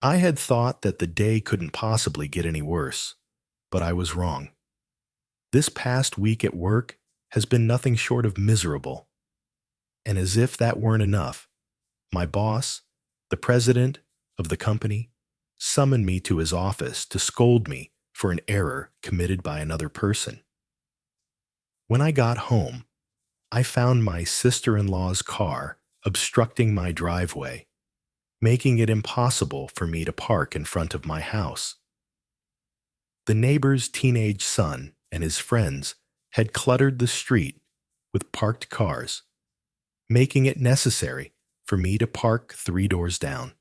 I had thought that the day couldn't possibly get any worse, but I was wrong. This past week at work has been nothing short of miserable. And as if that weren't enough, my boss, the president of the company, summoned me to his office to scold me for an error committed by another person. When I got home, I found my sister-in-law's car obstructing my driveway, making it impossible for me to park in front of my house. The neighbor's teenage son and his friends had cluttered the street with parked cars, making it necessary for me to park 3 doors down.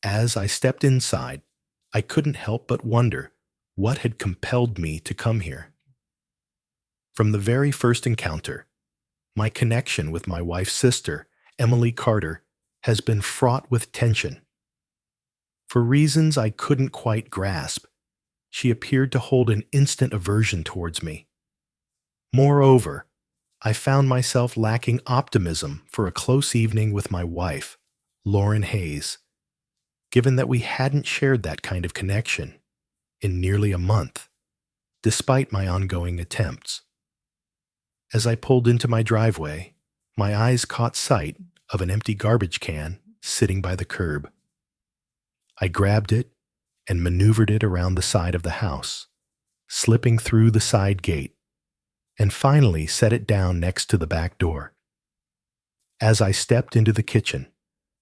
As I stepped inside, I couldn't help but wonder what had compelled me to come here. From the very first encounter, my connection with my wife's sister, Emily Carter, has been fraught with tension. For reasons I couldn't quite grasp, she appeared to hold an instant aversion towards me. Moreover, I found myself lacking optimism for a close evening with my wife, Lauren Hayes, given that we hadn't shared that kind of connection in nearly a month, despite my ongoing attempts. As I pulled into my driveway, my eyes caught sight of an empty garbage can sitting by the curb. I grabbed it and maneuvered it around the side of the house, slipping through the side gate, and finally set it down next to the back door. As I stepped into the kitchen,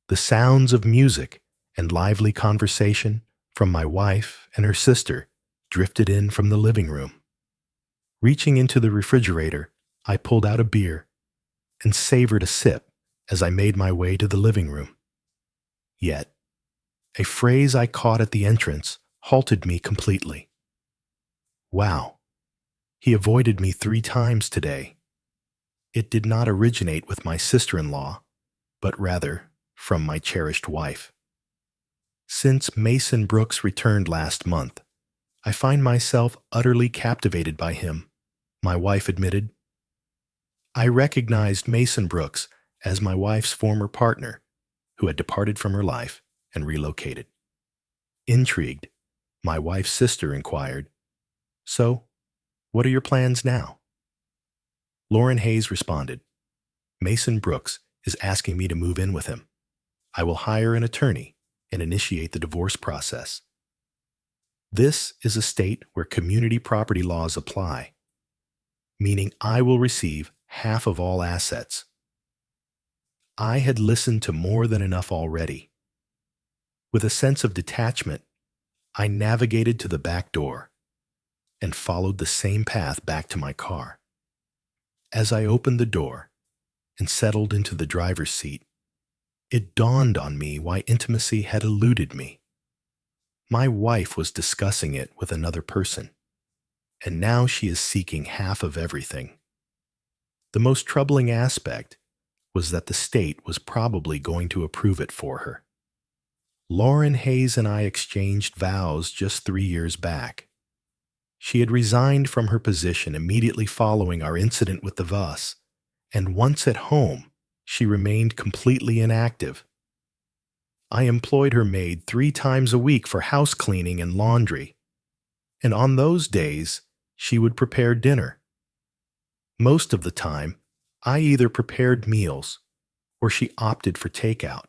the sounds of music and lively conversation from my wife and her sister drifted in from the living room. Reaching into the refrigerator, I pulled out a beer and savored a sip as I made my way to the living room. Yet, a phrase I caught at the entrance halted me completely. Wow, he avoided me 3 times today. It did not originate with my sister-in-law, but rather from my cherished wife. Since Mason Brooks returned last month, I find myself utterly captivated by him, my wife admitted. I recognized Mason Brooks as my wife's former partner, who had departed from her life and relocated. Intrigued, my wife's sister inquired, "So, what are your plans now?" Lauren Hayes responded, "Mason Brooks is asking me to move in with him. I will hire an attorney and initiate the divorce process. This is a state where community property laws apply, meaning I will receive half of all assets." I had listened to more than enough already. With a sense of detachment, I navigated to the back door and followed the same path back to my car. As I opened the door and settled into the driver's seat, it dawned on me why intimacy had eluded me. My wife was discussing it with another person, and now she is seeking half of everything. The most troubling aspect was that the state was probably going to approve it for her. Lauren Hayes and I exchanged vows just 3 years back. She had resigned from her position immediately following our incident with the bus, and once at home, she remained completely inactive. I employed her maid 3 times a week for house cleaning and laundry, and on those days, she would prepare dinner. Most of the time, I either prepared meals or she opted for takeout.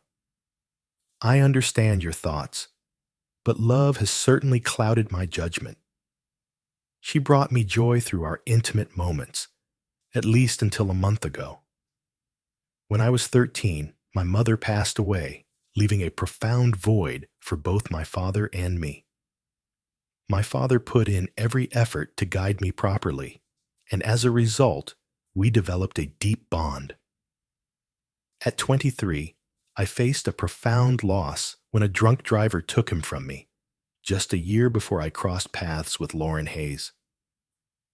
I understand your thoughts, but love has certainly clouded my judgment. She brought me joy through our intimate moments, at least until a month ago. When I was 13, my mother passed away, leaving a profound void for both my father and me. My father put in every effort to guide me properly, and as a result, we developed a deep bond. At 23, I faced a profound loss when a drunk driver took him from me, just a year before I crossed paths with Lauren Hayes.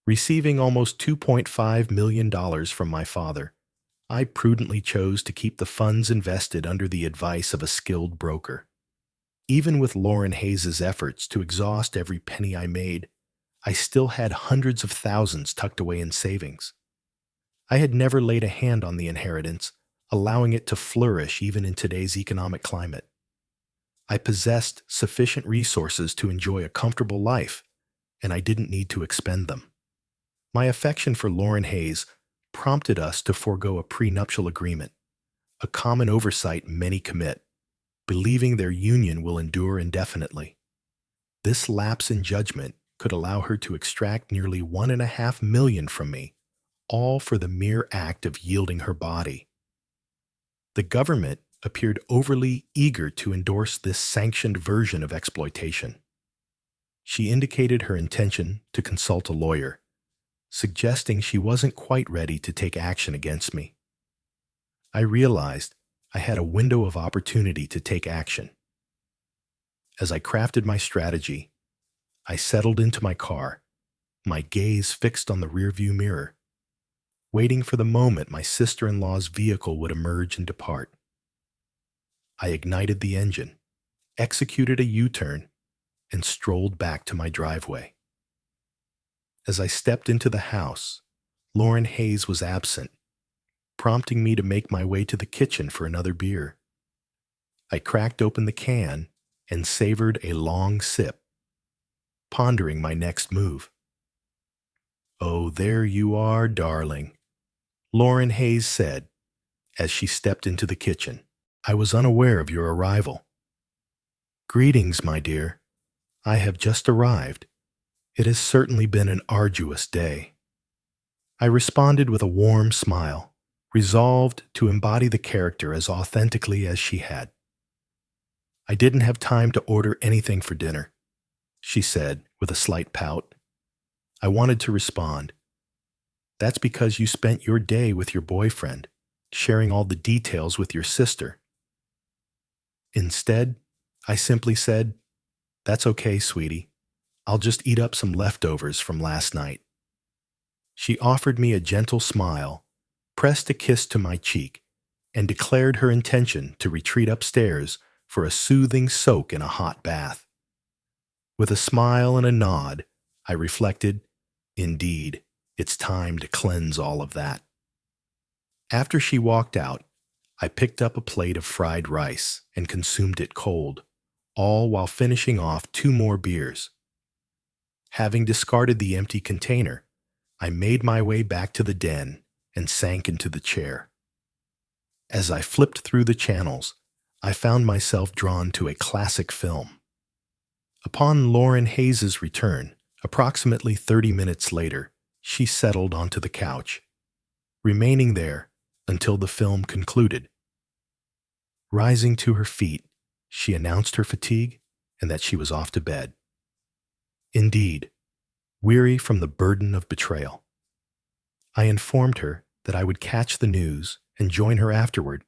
Receiving almost $2.5 million from my father, I prudently chose to keep the funds invested under the advice of a skilled broker. Even with Lauren Hayes' efforts to exhaust every penny I made, I still had hundreds of thousands tucked away in savings. I had never laid a hand on the inheritance, allowing it to flourish even in today's economic climate. I possessed sufficient resources to enjoy a comfortable life, and I didn't need to expend them. My affection for Lauren Hayes prompted us to forego a prenuptial agreement, a common oversight many commit, believing their union will endure indefinitely. This lapse in judgment could allow her to extract nearly $1.5 million from me, all for the mere act of yielding her body. The government appeared overly eager to endorse this sanctioned version of exploitation. She indicated her intention to consult a lawyer, suggesting she wasn't quite ready to take action against me. I realized I had a window of opportunity to take action. As I crafted my strategy, I settled into my car, my gaze fixed on the rearview mirror, waiting for the moment my sister-in-law's vehicle would emerge and depart. I ignited the engine, executed a U-turn, and strolled back to my driveway. As I stepped into the house, Lauren Hayes was absent, prompting me to make my way to the kitchen for another beer. I cracked open the can and savored a long sip, pondering my next move. "Oh, there you are, darling," Lauren Hayes said as she stepped into the kitchen. "I was unaware of your arrival." "Greetings, my dear. I have just arrived. It has certainly been an arduous day." I responded with a warm smile, resolved to embody the character as authentically as she had. "I didn't have time to order anything for dinner," she said with a slight pout. I wanted to respond, "That's because you spent your day with your boyfriend, sharing all the details with your sister." Instead, I simply said, "That's okay, sweetie. I'll just eat up some leftovers from last night." She offered me a gentle smile, pressed a kiss to my cheek, and declared her intention to retreat upstairs for a soothing soak in a hot bath. With a smile and a nod, I reflected, indeed, it's time to cleanse all of that. After she walked out, I picked up a plate of fried rice and consumed it cold, all while finishing off 2 more beers. Having discarded the empty container, I made my way back to the den and sank into the chair. As I flipped through the channels, I found myself drawn to a classic film. Upon Lauren Hayes' return, approximately 30 minutes later, she settled onto the couch, remaining there until the film concluded. Rising to her feet, she announced her fatigue and that she was off to bed. Indeed, weary from the burden of betrayal. I informed her that I would catch the news and join her afterward.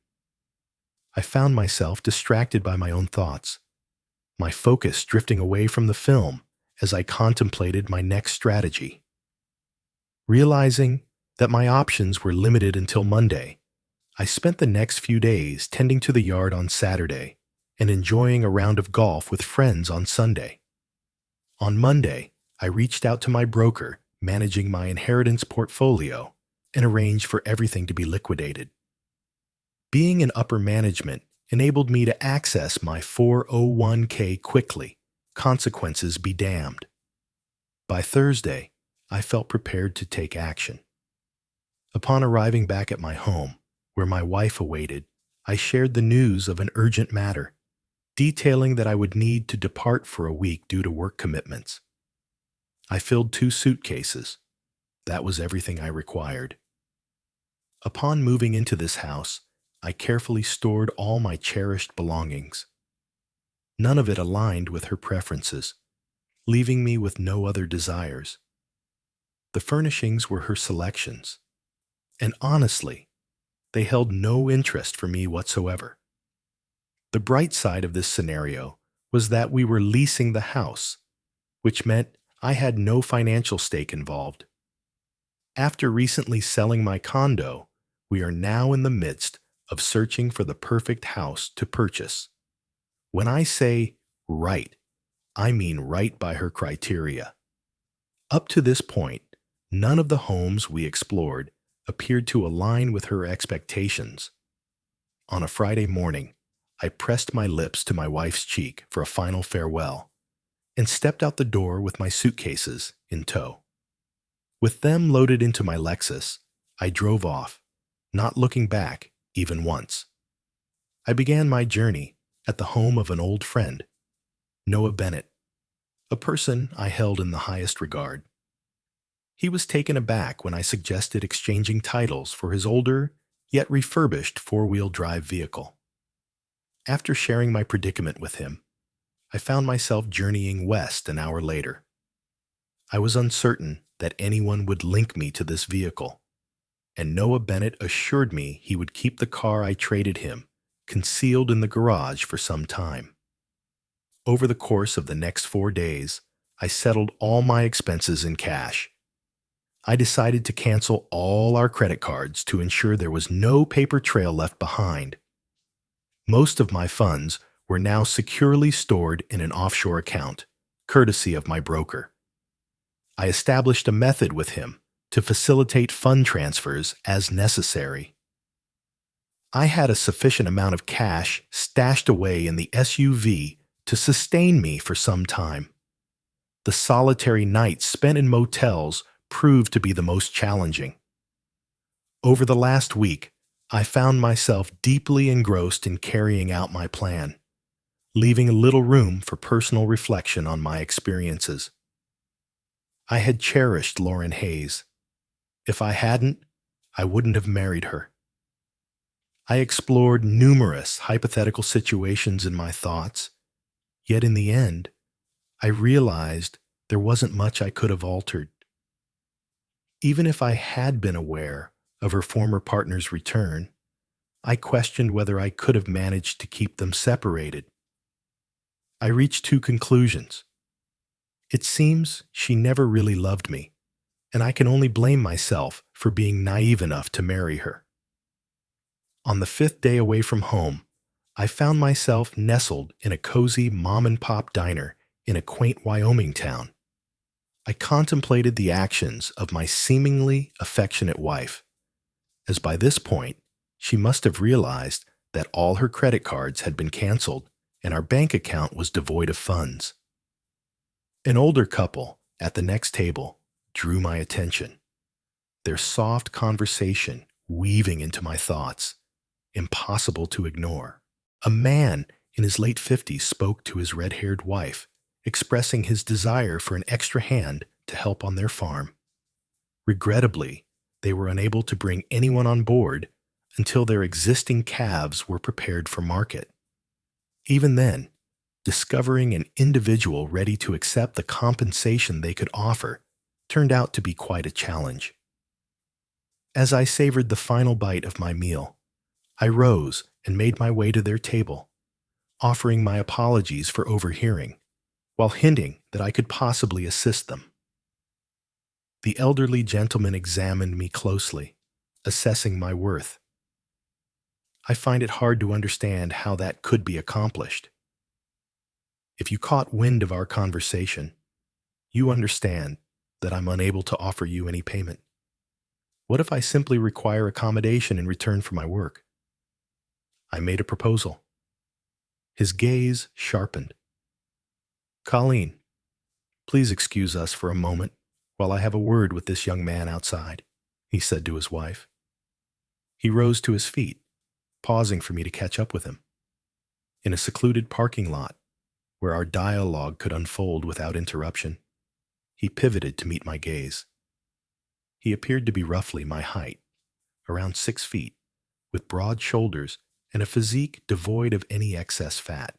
I found myself distracted by my own thoughts, my focus drifting away from the film as I contemplated my next strategy. Realizing that my options were limited until Monday, I spent the next few days tending to the yard on Saturday and enjoying a round of golf with friends on Sunday. On Monday, I reached out to my broker managing my inheritance portfolio and arranged for everything to be liquidated. Being in upper management enabled me to access my 401k quickly, consequences be damned. By Thursday, I felt prepared to take action. Upon arriving back at my home, where my wife awaited, I shared the news of an urgent matter, detailing that I would need to depart for a week due to work commitments. I filled 2 suitcases. That was everything I required. Upon moving into this house, I carefully stored all my cherished belongings. None of it aligned with her preferences, leaving me with no other desires. The furnishings were her selections, and honestly, they held no interest for me whatsoever. The bright side of this scenario was that we were leasing the house, which meant I had no financial stake involved. After recently selling my condo, we are now in the midst of searching for the perfect house to purchase. When I say right, I mean right by her criteria. Up to this point, none of the homes we explored appeared to align with her expectations. On a Friday morning, I pressed my lips to my wife's cheek for a final farewell and stepped out the door with my suitcases in tow. With them loaded into my Lexus, I drove off, not looking back even once. I began my journey at the home of an old friend, Noah Bennett, a person I held in the highest regard. He was taken aback when I suggested exchanging titles for his older, yet refurbished four-wheel drive vehicle. After sharing my predicament with him, I found myself journeying west an hour later. I was uncertain that anyone would link me to this vehicle, and Noah Bennett assured me he would keep the car I traded him concealed in the garage for some time. Over the course of the next 4 days, I settled all my expenses in cash. I decided to cancel all our credit cards to ensure there was no paper trail left behind. Most of my funds were now securely stored in an offshore account, courtesy of my broker. I established a method with him to facilitate fund transfers as necessary. I had a sufficient amount of cash stashed away in the SUV to sustain me for some time. The solitary nights spent in motels proved to be the most challenging. Over the last week, I found myself deeply engrossed in carrying out my plan, leaving little room for personal reflection on my experiences. I had cherished Lauren Hayes. If I hadn't, I wouldn't have married her. I explored numerous hypothetical situations in my thoughts, yet in the end, I realized there wasn't much I could have altered. Even if I had been aware of her former partner's return, I questioned whether I could have managed to keep them separated. I reached two conclusions. It seems she never really loved me, and I can only blame myself for being naive enough to marry her. On the 5th day away from home, I found myself nestled in a cozy mom-and-pop diner in a quaint Wyoming town. I contemplated the actions of my seemingly affectionate wife, as by this point, she must have realized that all her credit cards had been canceled and our bank account was devoid of funds. An older couple at the next table drew my attention, their soft conversation weaving into my thoughts, impossible to ignore. A man in his late 50s spoke to his red-haired wife, expressing his desire for an extra hand to help on their farm. Regrettably, they were unable to bring anyone on board until their existing calves were prepared for market. Even then, discovering an individual ready to accept the compensation they could offer turned out to be quite a challenge. As I savored the final bite of my meal, I rose and made my way to their table, offering my apologies for overhearing, while hinting that I could possibly assist them. The elderly gentleman examined me closely, assessing my worth. I find it hard to understand how that could be accomplished. If you caught wind of our conversation, you understand that I'm unable to offer you any payment. What if I simply require accommodation in return for my work? I made a proposal. His gaze sharpened. Colleen, please excuse us for a moment while I have a word with this young man outside, he said to his wife. He rose to his feet, pausing for me to catch up with him. In a secluded parking lot, where our dialogue could unfold without interruption, he pivoted to meet my gaze. He appeared to be roughly my height, around 6 feet, with broad shoulders and a physique devoid of any excess fat.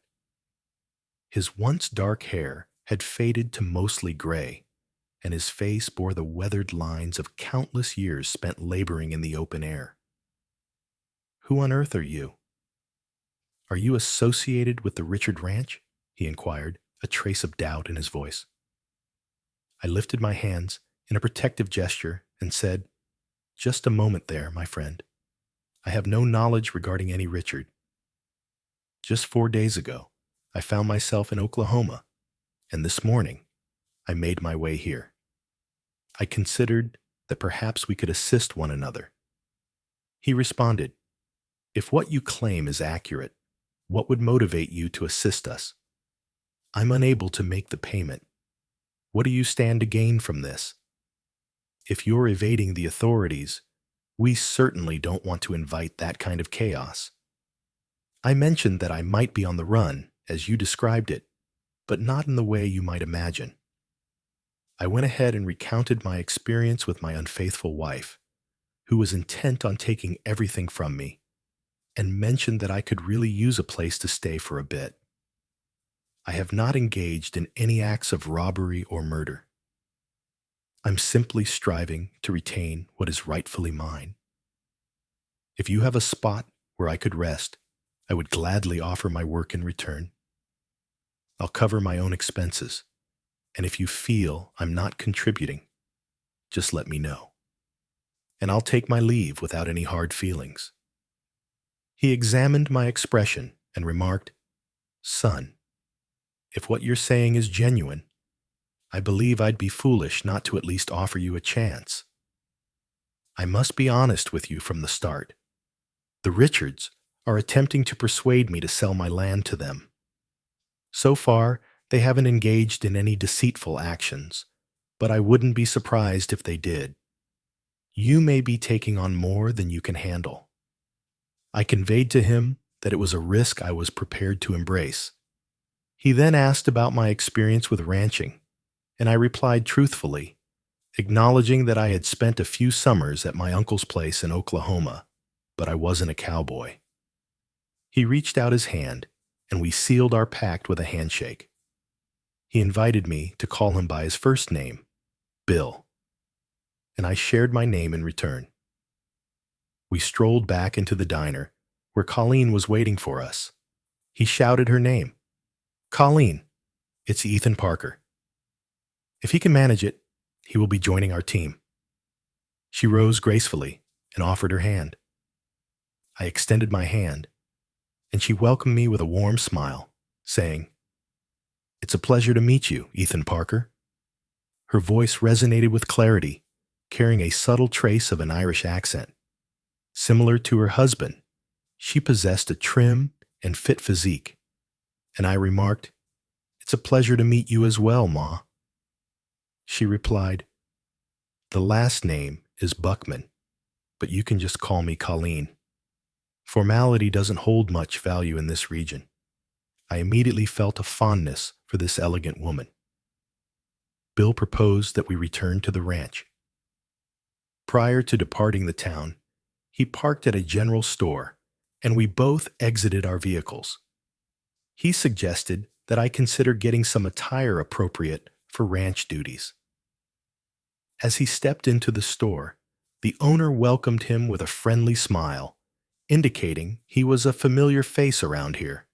His once dark hair had faded to mostly gray, and his face bore the weathered lines of countless years spent laboring in the open air. Who on earth are you? Are you associated with the Richard Ranch? He inquired, a trace of doubt in his voice. I lifted my hands in a protective gesture and said, "Just a moment there, my friend. I have no knowledge regarding any Richard. Just 4 days ago, I found myself in Oklahoma, and this morning, I made my way here. I considered that perhaps we could assist one another." He responded, "If what you claim is accurate, What would motivate you to assist us? I'm unable to make the payment. What do you stand to gain from this? If you're evading the authorities, we certainly don't want to invite that kind of chaos. I mentioned that I might be on the run, as you described it, but not in the way you might imagine. I went ahead and recounted my experience with my unfaithful wife, who was intent on taking everything from me, and mentioned that I could really use a place to stay for a bit. I have not engaged in any acts of robbery or murder. I'm simply striving to retain what is rightfully mine. If you have a spot where I could rest, I would gladly offer my work in return. I'll cover my own expenses, and if you feel I'm not contributing, just let me know. And I'll take my leave without any hard feelings. He examined my expression and remarked, "Son, if what you're saying is genuine, I believe I'd be foolish not to at least offer you a chance. I must be honest with you from the start. The Richards are attempting to persuade me to sell my land to them. So far, they haven't engaged in any deceitful actions, but I wouldn't be surprised if they did. You may be taking on more than you can handle." I conveyed to him that it was a risk I was prepared to embrace. He then asked about my experience with ranching, and I replied truthfully, acknowledging that I had spent a few summers at my uncle's place in Oklahoma, but I wasn't a cowboy. He reached out his hand, and we sealed our pact with a handshake. He invited me to call him by his first name, Bill, and I shared my name in return. We strolled back into the diner, where Colleen was waiting for us. He shouted her name. "Colleen, it's Ethan Parker. If he can manage it, he will be joining our team." She rose gracefully and offered her hand. I extended my hand, and she welcomed me with a warm smile, saying, "It's a pleasure to meet you, Ethan Parker." Her voice resonated with clarity, carrying a subtle trace of an Irish accent. Similar to her husband, she possessed a trim and fit physique, and I remarked, "It's a pleasure to meet you as well, Ma." She replied, "The last name is Buckman, but you can just call me Colleen. Formality doesn't hold much value in this region." I immediately felt a fondness for this elegant woman. Bill proposed that we return to the ranch. Prior to departing the town, he parked at a general store, and we both exited our vehicles. He suggested that I consider getting some attire appropriate for ranch duties. As he stepped into the store, the owner welcomed him with a friendly smile, indicating he was a familiar face around here.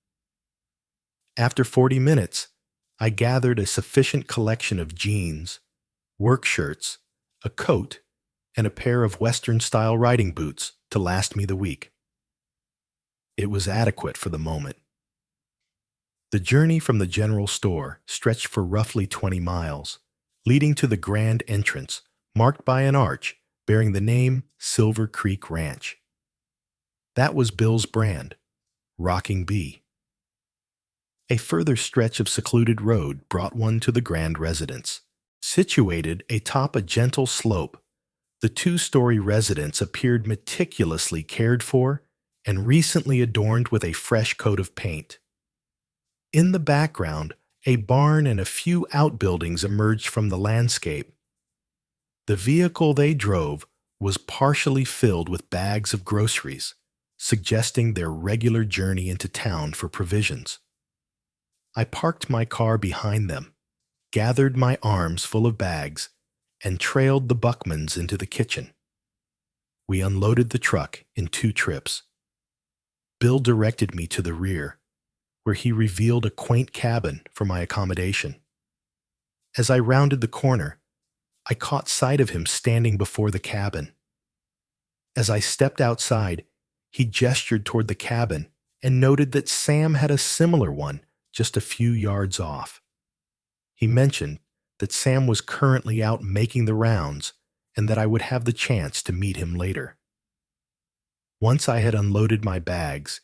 After 40 minutes, I gathered a sufficient collection of jeans, work shirts, a coat, and a pair of Western-style riding boots to last me the week. It was adequate for the moment. The journey from the general store stretched for roughly 20 miles, leading to the grand entrance, marked by an arch bearing the name Silver Creek Ranch. That was Bill's brand, Rocking Bee. A further stretch of secluded road brought one to the grand residence. Situated atop a gentle slope, the two-story residence appeared meticulously cared for and recently adorned with a fresh coat of paint. In the background, a barn and a few outbuildings emerged from the landscape. The vehicle they drove was partially filled with bags of groceries, suggesting their regular journey into town for provisions. I parked my car behind them, gathered my arms full of bags, and trailed the Buckmans into the kitchen. We unloaded the truck in 2 trips. Bill directed me to the rear, where he revealed a quaint cabin for my accommodation. As I rounded the corner, I caught sight of him standing before the cabin. As I stepped outside, he gestured toward the cabin and noted that Sam had a similar one just a few yards off. He mentioned that Sam was currently out making the rounds and that I would have the chance to meet him later. Once I had unloaded my bags,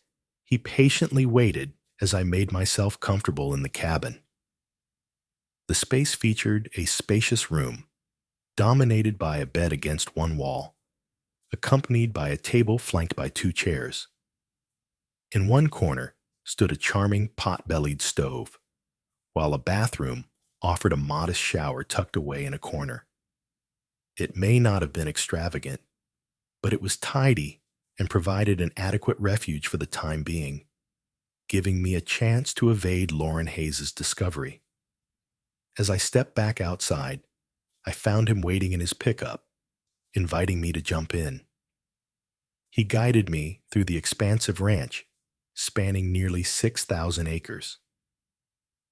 He patiently waited as I made myself comfortable in the cabin. The space featured a spacious room, dominated by a bed against one wall, accompanied by a table flanked by two chairs. In one corner stood a charming pot-bellied stove, while a bathroom offered a modest shower tucked away in a corner. It may not have been extravagant, but it was tidy and provided an adequate refuge for the time being, giving me a chance to evade Lauren Hayes' discovery. As I stepped back outside, I found him waiting in his pickup, inviting me to jump in. He guided me through the expansive ranch, spanning nearly 6,000 acres.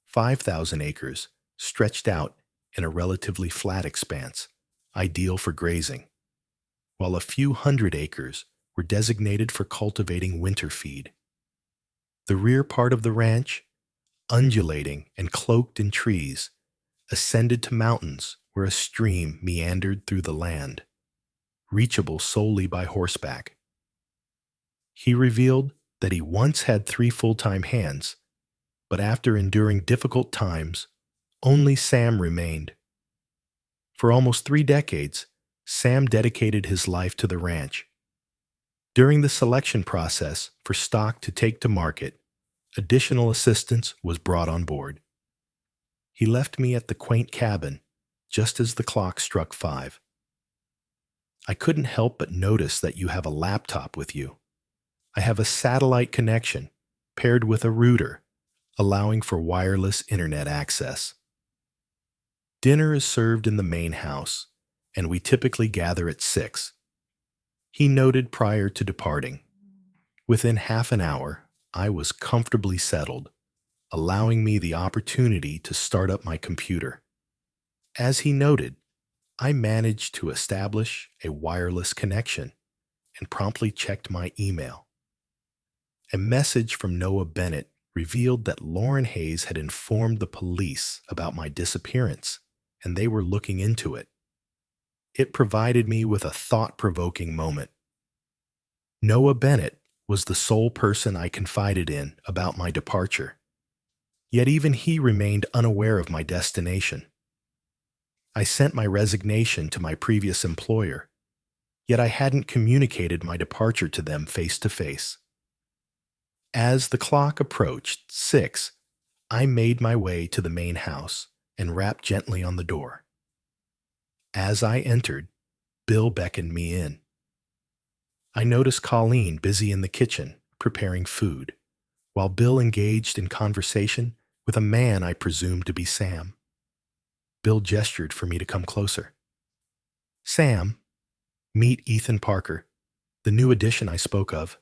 5,000 acres stretched out in a relatively flat expanse, ideal for grazing, while a few hundred acres were designated for cultivating winter feed. The rear part of the ranch, undulating and cloaked in trees, ascended to mountains where a stream meandered through the land, reachable solely by horseback. He revealed that he once had 3 full-time hands, but after enduring difficult times, only Sam remained. For almost 3 decades, Sam dedicated his life to the ranch. During the selection process for stock to take to market, additional assistance was brought on board. He left me at the quaint cabin just as the clock struck 5. I couldn't help but notice that you have a laptop with you. I have a satellite connection paired with a router, allowing for wireless internet access. Dinner is served in the main house, and we typically gather at 6. He noted prior to departing. Within half an hour, I was comfortably settled, allowing me the opportunity to start up my computer. As he noted, I managed to establish a wireless connection and promptly checked my email. A message from Noah Bennett revealed that Lauren Hayes had informed the police about my disappearance, and they were looking into it. It provided me with a thought-provoking moment. Noah Bennett was the sole person I confided in about my departure, yet even he remained unaware of my destination. I sent my resignation to my previous employer, yet I hadn't communicated my departure to them face to face. As the clock approached 6, I made my way to the main house and rapped gently on the door. As I entered, Bill beckoned me in. I noticed Colleen busy in the kitchen, preparing food, while Bill engaged in conversation with a man I presumed to be Sam. Bill gestured for me to come closer. "Sam, meet Ethan Parker, the new addition I spoke of,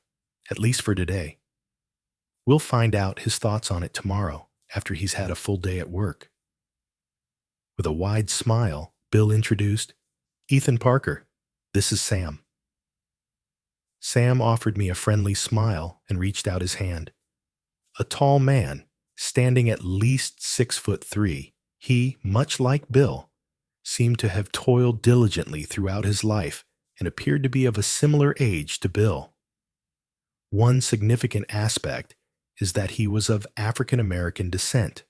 at least for today. We'll find out his thoughts on it tomorrow after he's had a full day at work." With a wide smile, Bill introduced, "Ethan Parker, this is Sam." Sam offered me a friendly smile and reached out his hand. A tall man, standing at least 6'3", he, much like Bill, seemed to have toiled diligently throughout his life and appeared to be of a similar age to Bill. One significant aspect is that he was of African American descent.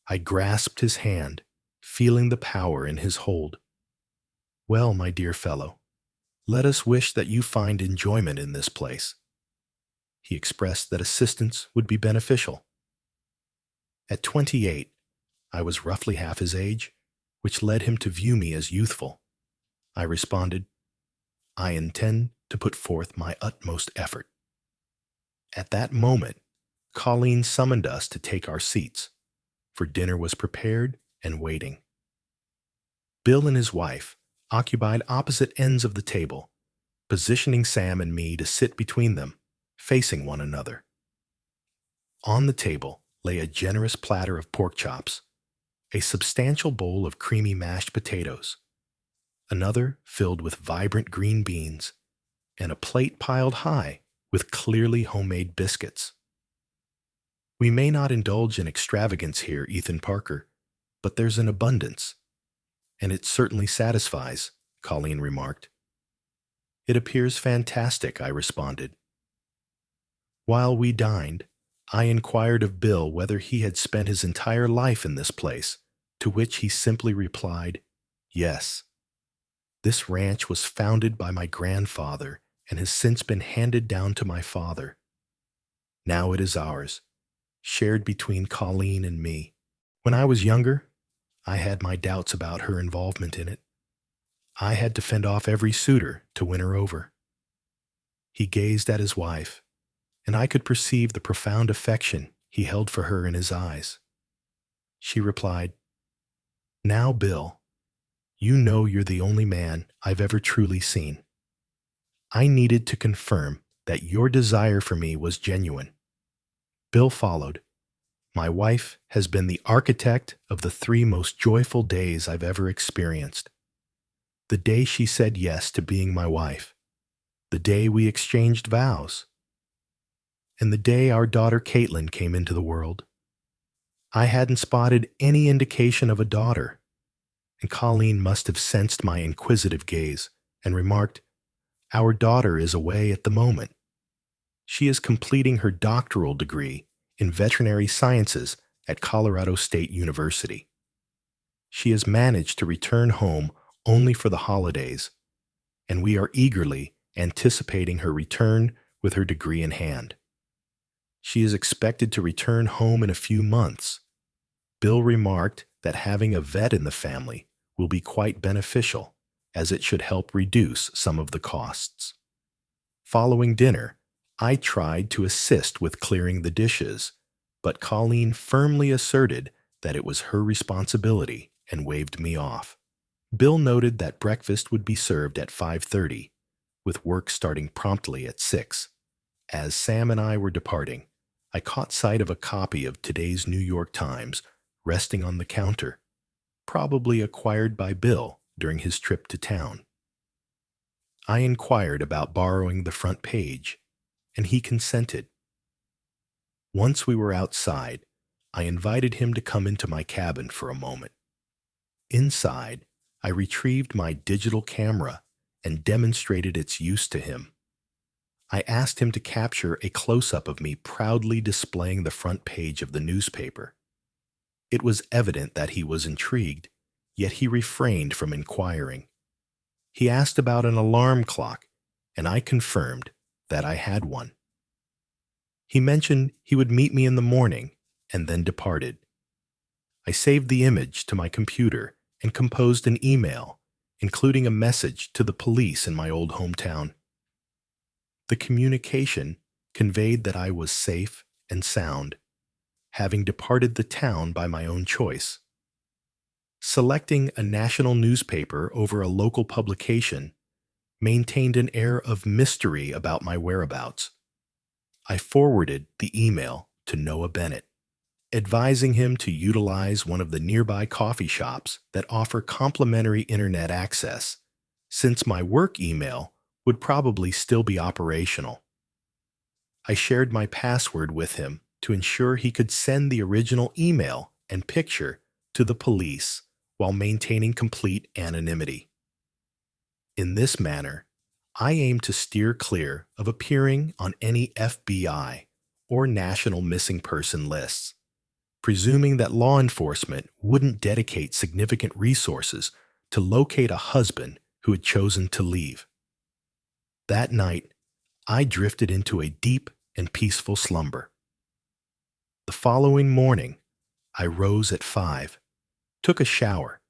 I grasped his hand, feeling the power in his hold. "Well, my dear fellow, let us wish that you find enjoyment in this place." He expressed that assistance would be beneficial. At 28, I was roughly half his age, which led him to view me as youthful. I responded, "I intend to put forth my utmost effort." At that moment, Colleen summoned us to take our seats, for dinner was prepared and waiting. Bill and his wife occupied opposite ends of the table, positioning Sam and me to sit between them, facing one another. On the table lay a generous platter of pork chops, a substantial bowl of creamy mashed potatoes, another filled with vibrant green beans, and a plate piled high with clearly homemade biscuits. "We may not indulge in extravagance here, Ethan Parker, but there's an abundance, and it certainly satisfies," Colleen remarked. "It appears fantastic," I responded. While we dined, I inquired of Bill whether he had spent his entire life in this place, to which he simply replied, "Yes. This ranch was founded by my grandfather and has since been handed down to my father. Now it is ours, shared between Colleen and me. When I was younger, I had my doubts about her involvement in it. I had to fend off every suitor to win her over." He gazed at his wife, and I could perceive the profound affection he held for her in his eyes. She replied, "Now, Bill, you know you're the only man I've ever truly seen. I needed to confirm that your desire for me was genuine." Bill followed. "My wife has been the architect of the 3 most joyful days I've ever experienced. The day she said yes to being my wife, the day we exchanged vows, and the day our daughter Caitlin came into the world. I hadn't spotted any indication of a daughter, and Colleen must have sensed my inquisitive gaze and remarked, 'Our daughter is away at the moment. She is completing her doctoral degree in veterinary sciences at Colorado State University. She has managed to return home only for the holidays, and we are eagerly anticipating her return with her degree in hand. She is expected to return home in a few months.' Bill remarked that having a vet in the family will be quite beneficial, as it should help reduce some of the costs. Following dinner, I tried to assist with clearing the dishes, but Colleen firmly asserted that it was her responsibility and waved me off. Bill noted that breakfast would be served at 5:30, with work starting promptly at 6. As Sam and I were departing, I caught sight of a copy of today's New York Times resting on the counter, probably acquired by Bill during his trip to town. I inquired about borrowing the front page, and he consented. Once we were outside, I invited him to come into my cabin for a moment. Inside, I retrieved my digital camera and demonstrated its use to him. I asked him to capture a close-up of me proudly displaying the front page of the newspaper. It was evident that he was intrigued, yet he refrained from inquiring. He asked about an alarm clock, and I confirmed that I had one. He mentioned he would meet me in the morning and then departed. I saved the image to my computer and composed an email, including a message to the police in my old hometown. The communication conveyed that I was safe and sound, having departed the town by my own choice. Selecting a national newspaper over a local publication maintained an air of mystery about my whereabouts. I forwarded the email to Noah Bennett, advising him to utilize one of the nearby coffee shops that offer complimentary internet access, since my work email would probably still be operational. I shared my password with him to ensure he could send the original email and picture to the police while maintaining complete anonymity. In this manner, I aim to steer clear of appearing on any FBI or national missing person lists, presuming that law enforcement wouldn't dedicate significant resources to locate a husband who had chosen to leave. That night, I drifted into a deep and peaceful slumber. The following morning, I rose at 5, took a shower,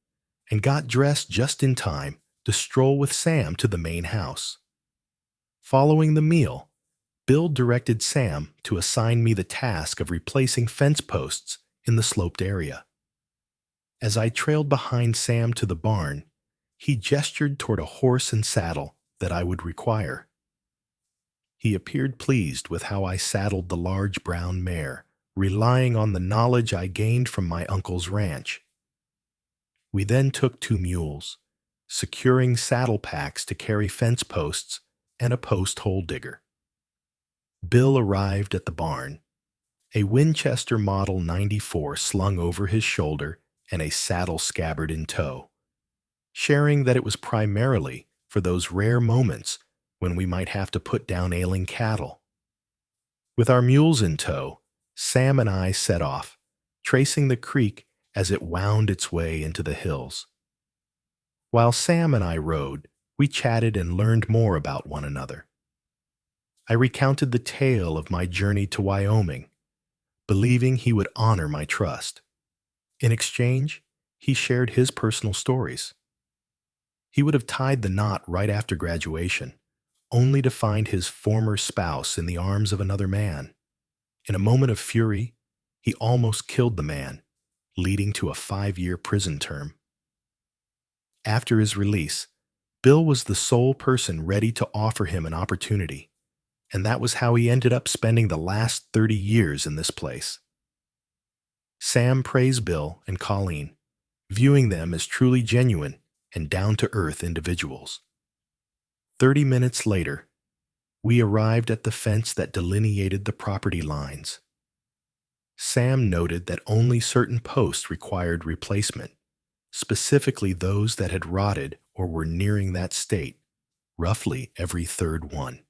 and got dressed just in time to stroll with Sam to the main house. Following the meal, Bill directed Sam to assign me the task of replacing fence posts in the sloped area. As I trailed behind Sam to the barn, he gestured toward a horse and saddle that I would require. He appeared pleased with how I saddled the large brown mare, relying on the knowledge I gained from my uncle's ranch. We then took 2 mules, securing saddle packs to carry fence posts and a post hole digger. Bill arrived at the barn, a Winchester Model 94 slung over his shoulder and a saddle scabbard in tow, sharing that it was primarily for those rare moments when we might have to put down ailing cattle. With our mules in tow, Sam and I set off, tracing the creek as it wound its way into the hills. While Sam and I rode, we chatted and learned more about one another. I recounted the tale of my journey to Wyoming, believing he would honor my trust. In exchange, he shared his personal stories. He would have tied the knot right after graduation, only to find his former spouse in the arms of another man. In a moment of fury, he almost killed the man, leading to a 5-year prison term. After his release, Bill was the sole person ready to offer him an opportunity, and that was how he ended up spending the last 30 years in this place. Sam praised Bill and Colleen, viewing them as truly genuine and down-to-earth individuals. 30 minutes later, we arrived at the fence that delineated the property lines. Sam noted that only certain posts required replacement, specifically those that had rotted or were nearing that state, roughly every third one.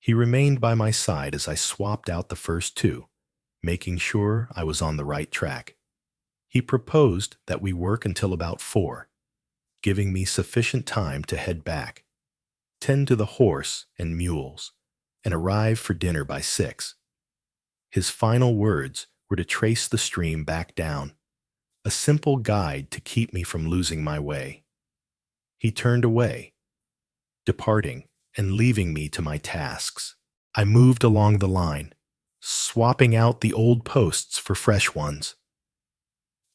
He remained by my side as I swapped out the first two, making sure I was on the right track. He proposed that we work until about 4, giving me sufficient time to head back, tend to the horse and mules, and arrive for dinner by 6. His final words were to trace the stream back down, a simple guide to keep me from losing my way. He turned away, departing and leaving me to my tasks. I moved along the line, swapping out the old posts for fresh ones.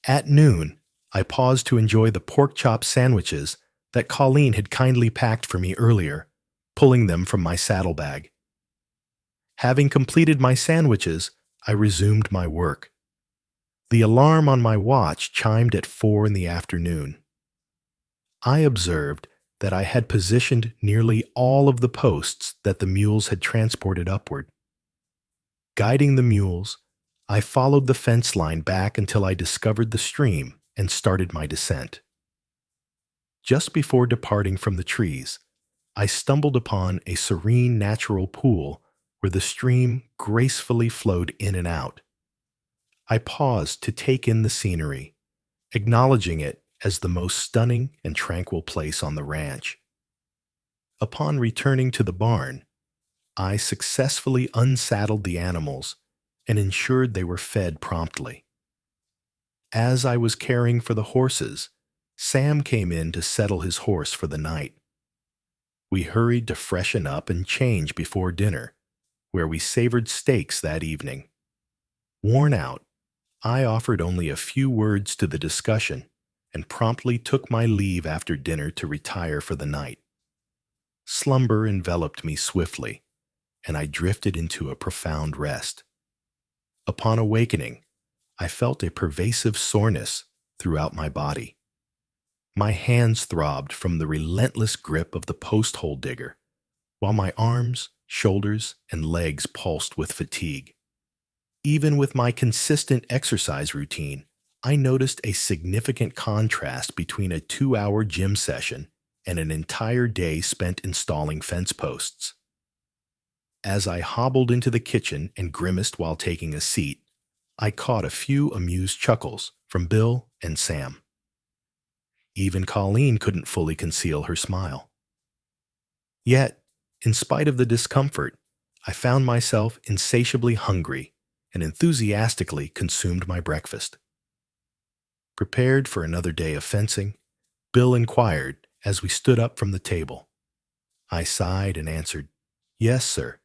At noon, I paused to enjoy the pork chop sandwiches that Colleen had kindly packed for me earlier, pulling them from my saddlebag. Having completed my sandwiches, I resumed my work. The alarm on my watch chimed at 4 in the afternoon. I observed that I had positioned nearly all of the posts that the mules had transported upward. Guiding the mules, I followed the fence line back until I discovered the stream and started my descent. Just before departing from the trees, I stumbled upon a serene natural pool where the stream gracefully flowed in and out. I paused to take in the scenery, acknowledging it as the most stunning and tranquil place on the ranch. Upon returning to the barn, I successfully unsaddled the animals and ensured they were fed promptly. As I was caring for the horses, Sam came in to settle his horse for the night. We hurried to freshen up and change before dinner, where we savored steaks that evening. Worn out, I offered only a few words to the discussion and promptly took my leave after dinner to retire for the night. Slumber enveloped me swiftly, and I drifted into a profound rest. Upon awakening, I felt a pervasive soreness throughout my body. My hands throbbed from the relentless grip of the post hole digger, while my arms, shoulders, and legs pulsed with fatigue. Even with my consistent exercise routine, I noticed a significant contrast between a 2-hour gym session and an entire day spent installing fence posts. As I hobbled into the kitchen and grimaced while taking a seat, I caught a few amused chuckles from Bill and Sam. Even Colleen couldn't fully conceal her smile. Yet, in spite of the discomfort, I found myself insatiably hungry and enthusiastically consumed my breakfast. Prepared for another day of fencing, Bill inquired as we stood up from the table. I sighed and answered, "Yes, sir,"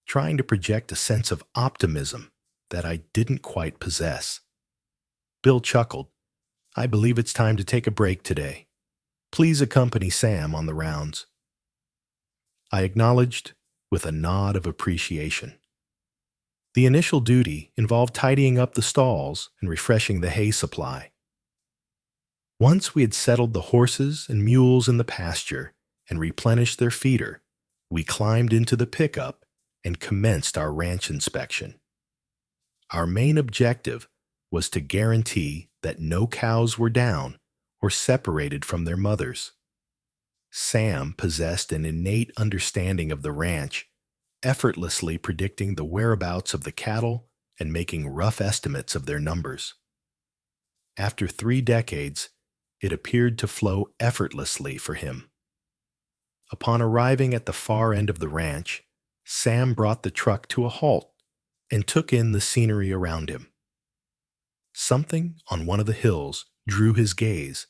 trying to project a sense of optimism that I didn't quite possess. Bill chuckled, "I believe it's time to take a break today. Please accompany Sam on the rounds." I acknowledged with a nod of appreciation. The initial duty involved tidying up the stalls and refreshing the hay supply. Once we had settled the horses and mules in the pasture and replenished their feeder, we climbed into the pickup and commenced our ranch inspection. Our main objective was to guarantee that no cows were down or separated from their mothers. Sam possessed an innate understanding of the ranch, effortlessly predicting the whereabouts of the cattle and making rough estimates of their numbers. After 3 decades, it appeared to flow effortlessly for him. Upon arriving at the far end of the ranch, Sam brought the truck to a halt and took in the scenery around him. Something on one of the hills drew his gaze,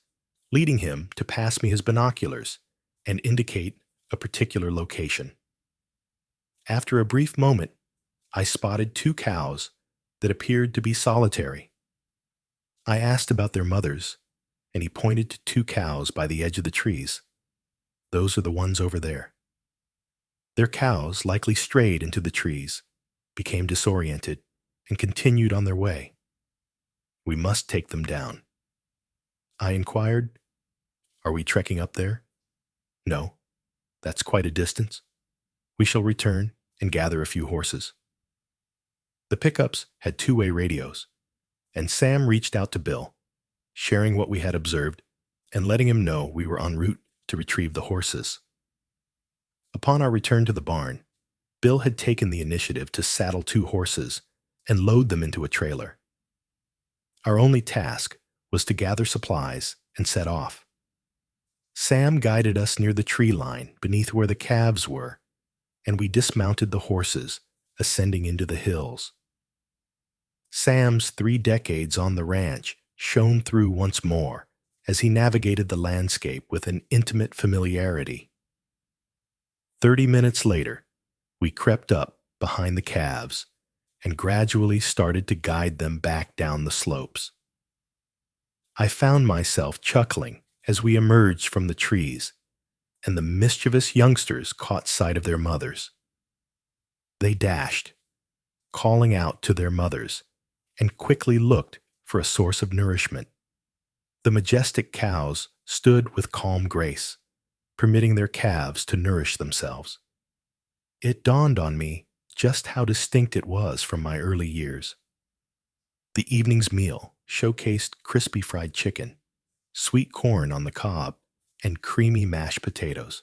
leading him to pass me his binoculars and indicate a particular location. After a brief moment, I spotted 2 cows that appeared to be solitary. I asked about their mothers, and he pointed to 2 cows by the edge of the trees. Those are the ones over there. Their cows likely strayed into the trees, became disoriented, and continued on their way. We must take them down. I inquired, "Are we trekking up there?" "No, that's quite a distance. We shall return and gather a few horses." The pickups had two-way radios, and Sam reached out to Bill, sharing what we had observed and letting him know we were en route to retrieve the horses. Upon our return to the barn, Bill had taken the initiative to saddle 2 horses and load them into a trailer. Our only task was to gather supplies and set off. Sam guided us near the tree line beneath where the calves were, and we dismounted the horses, ascending into the hills. Sam's 3 decades on the ranch shone through once more as he navigated the landscape with an intimate familiarity. 30 minutes later, we crept up behind the calves and gradually started to guide them back down the slopes. I found myself chuckling as we emerged from the trees, and the mischievous youngsters caught sight of their mothers. They dashed, calling out to their mothers, and quickly looked for a source of nourishment. The majestic cows stood with calm grace, permitting their calves to nourish themselves. It dawned on me just how distinct it was from my early years. The evening's meal showcased crispy fried chicken, sweet corn on the cob, and creamy mashed potatoes.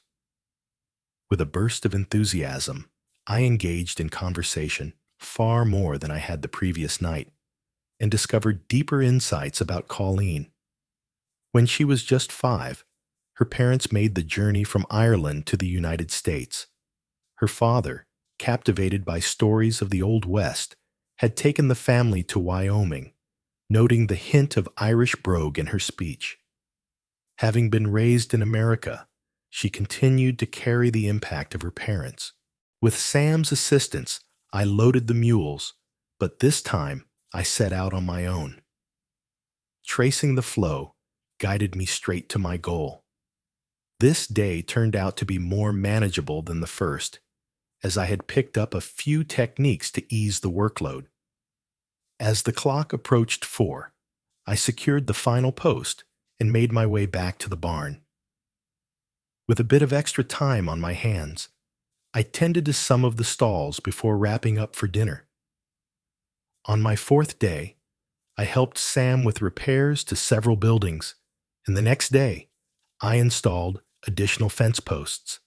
With a burst of enthusiasm, I engaged in conversation far more than I had the previous night, and discovered deeper insights about Colleen. When she was just 5, her parents made the journey from Ireland to the United States. Her father, captivated by stories of the Old West, had taken the family to Wyoming, noting the hint of Irish brogue in her speech. Having been raised in America, she continued to carry the impact of her parents. With Sam's assistance, I loaded the mules, but this time I set out on my own. Tracing the flow guided me straight to my goal. This day turned out to be more manageable than the first, as I had picked up a few techniques to ease the workload. As the clock approached 4, I secured the final post and made my way back to the barn. With a bit of extra time on my hands, I tended to some of the stalls before wrapping up for dinner. On my 4th day, I helped Sam with repairs to several buildings, and the next day, I installed additional fence posts.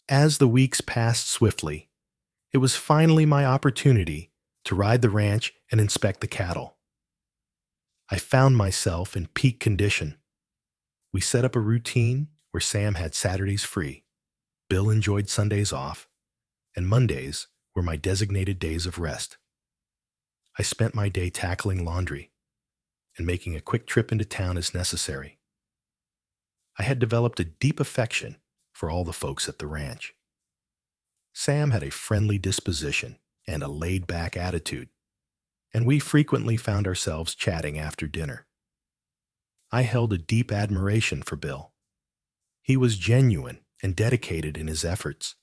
As the weeks passed swiftly, it was finally my opportunity to ride the ranch and inspect the cattle. I found myself in peak condition. We set up a routine where Sam had Saturdays free, Bill enjoyed Sundays off, and Mondays were my designated days of rest. I spent my day tackling laundry and making a quick trip into town as necessary. I had developed a deep affection for all the folks at the ranch. Sam had a friendly disposition and a laid-back attitude, and we frequently found ourselves chatting after dinner. I held a deep admiration for Bill. He was genuine and dedicated in his efforts.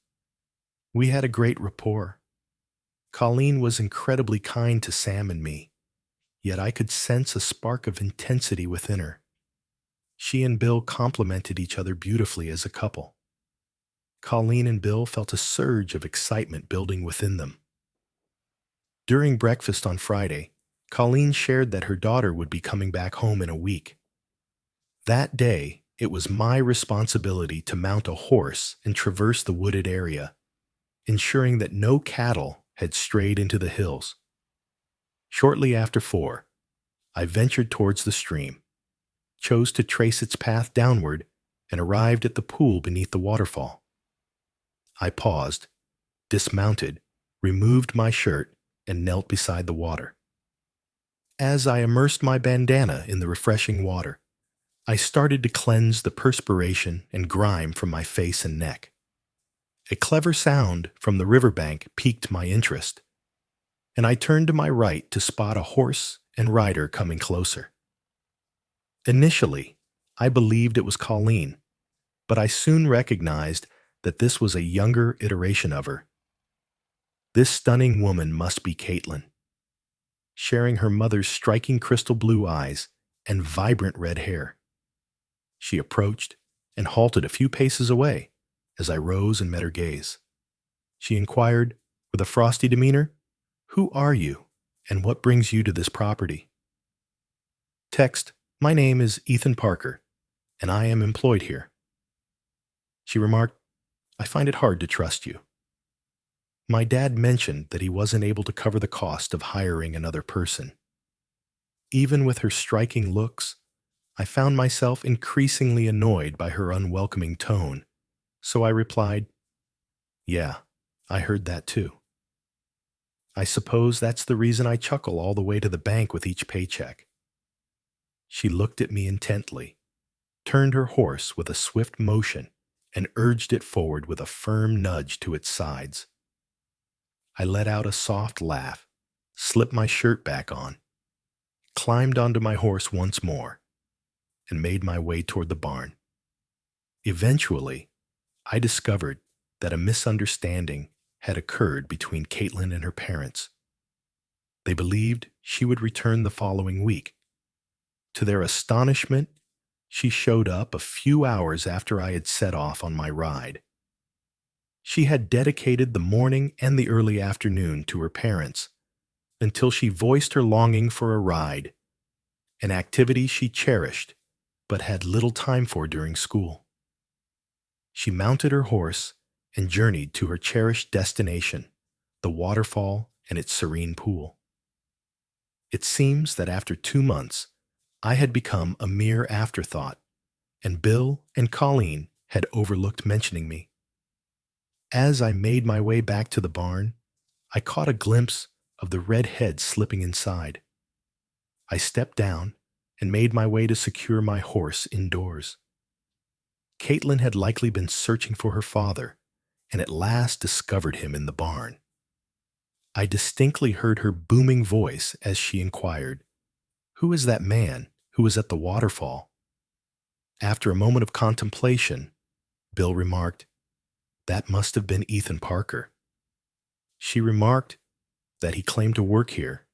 We had a great rapport. Colleen was incredibly kind to Sam and me, yet I could sense a spark of intensity within her. She and Bill complemented each other beautifully as a couple. Colleen and Bill felt a surge of excitement building within them. During breakfast on Friday, Colleen shared that her daughter would be coming back home in a week. That day, it was my responsibility to mount a horse and traverse the wooded area. ensuring that no cattle had strayed into the hills. Shortly after 4, I ventured towards the stream, chose to trace its path downward, and arrived at the pool beneath the waterfall. I paused, dismounted, removed my shirt, and knelt beside the water. As I immersed my bandana in the refreshing water, I started to cleanse the perspiration and grime from my face and neck. A clever sound from the riverbank piqued my interest, and I turned to my right to spot a horse and rider coming closer. Initially, I believed it was Colleen, but I soon recognized that this was a younger iteration of her. This stunning woman must be Caitlin, sharing her mother's striking crystal blue eyes and vibrant red hair. She approached and halted a few paces away as I rose and met her gaze. She inquired, with a frosty demeanor, "Who are you, and what brings you to this property?" Text, "My name is Ethan Parker, and I am employed here." She remarked, "I find it hard to trust you. My dad mentioned that he wasn't able to cover the cost of hiring another person." Even with her striking looks, I found myself increasingly annoyed by her unwelcoming tone, so I replied, "Yeah, I heard that too. I suppose that's the reason I chuckle all the way to the bank with each paycheck." She looked at me intently, turned her horse with a swift motion, and urged it forward with a firm nudge to its sides. I let out a soft laugh, slipped my shirt back on, climbed onto my horse once more, and made my way toward the barn. Eventually, I discovered that a misunderstanding had occurred between Caitlin and her parents. They believed she would return the following week. To their astonishment, she showed up a few hours after I had set off on my ride. She had dedicated the morning and the early afternoon to her parents until she voiced her longing for a ride, an activity she cherished but had little time for during school. She mounted her horse and journeyed to her cherished destination, the waterfall and its serene pool. It seems that after 2 months, I had become a mere afterthought, and Bill and Colleen had overlooked mentioning me. As I made my way back to the barn, I caught a glimpse of the red head slipping inside. I stepped down and made my way to secure my horse indoors. Caitlin had likely been searching for her father, and at last discovered him in the barn. I distinctly heard her booming voice as she inquired, "Who is that man who was at the waterfall?" After a moment of contemplation, Bill remarked, "That must have been Ethan Parker." She remarked that he claimed to work here,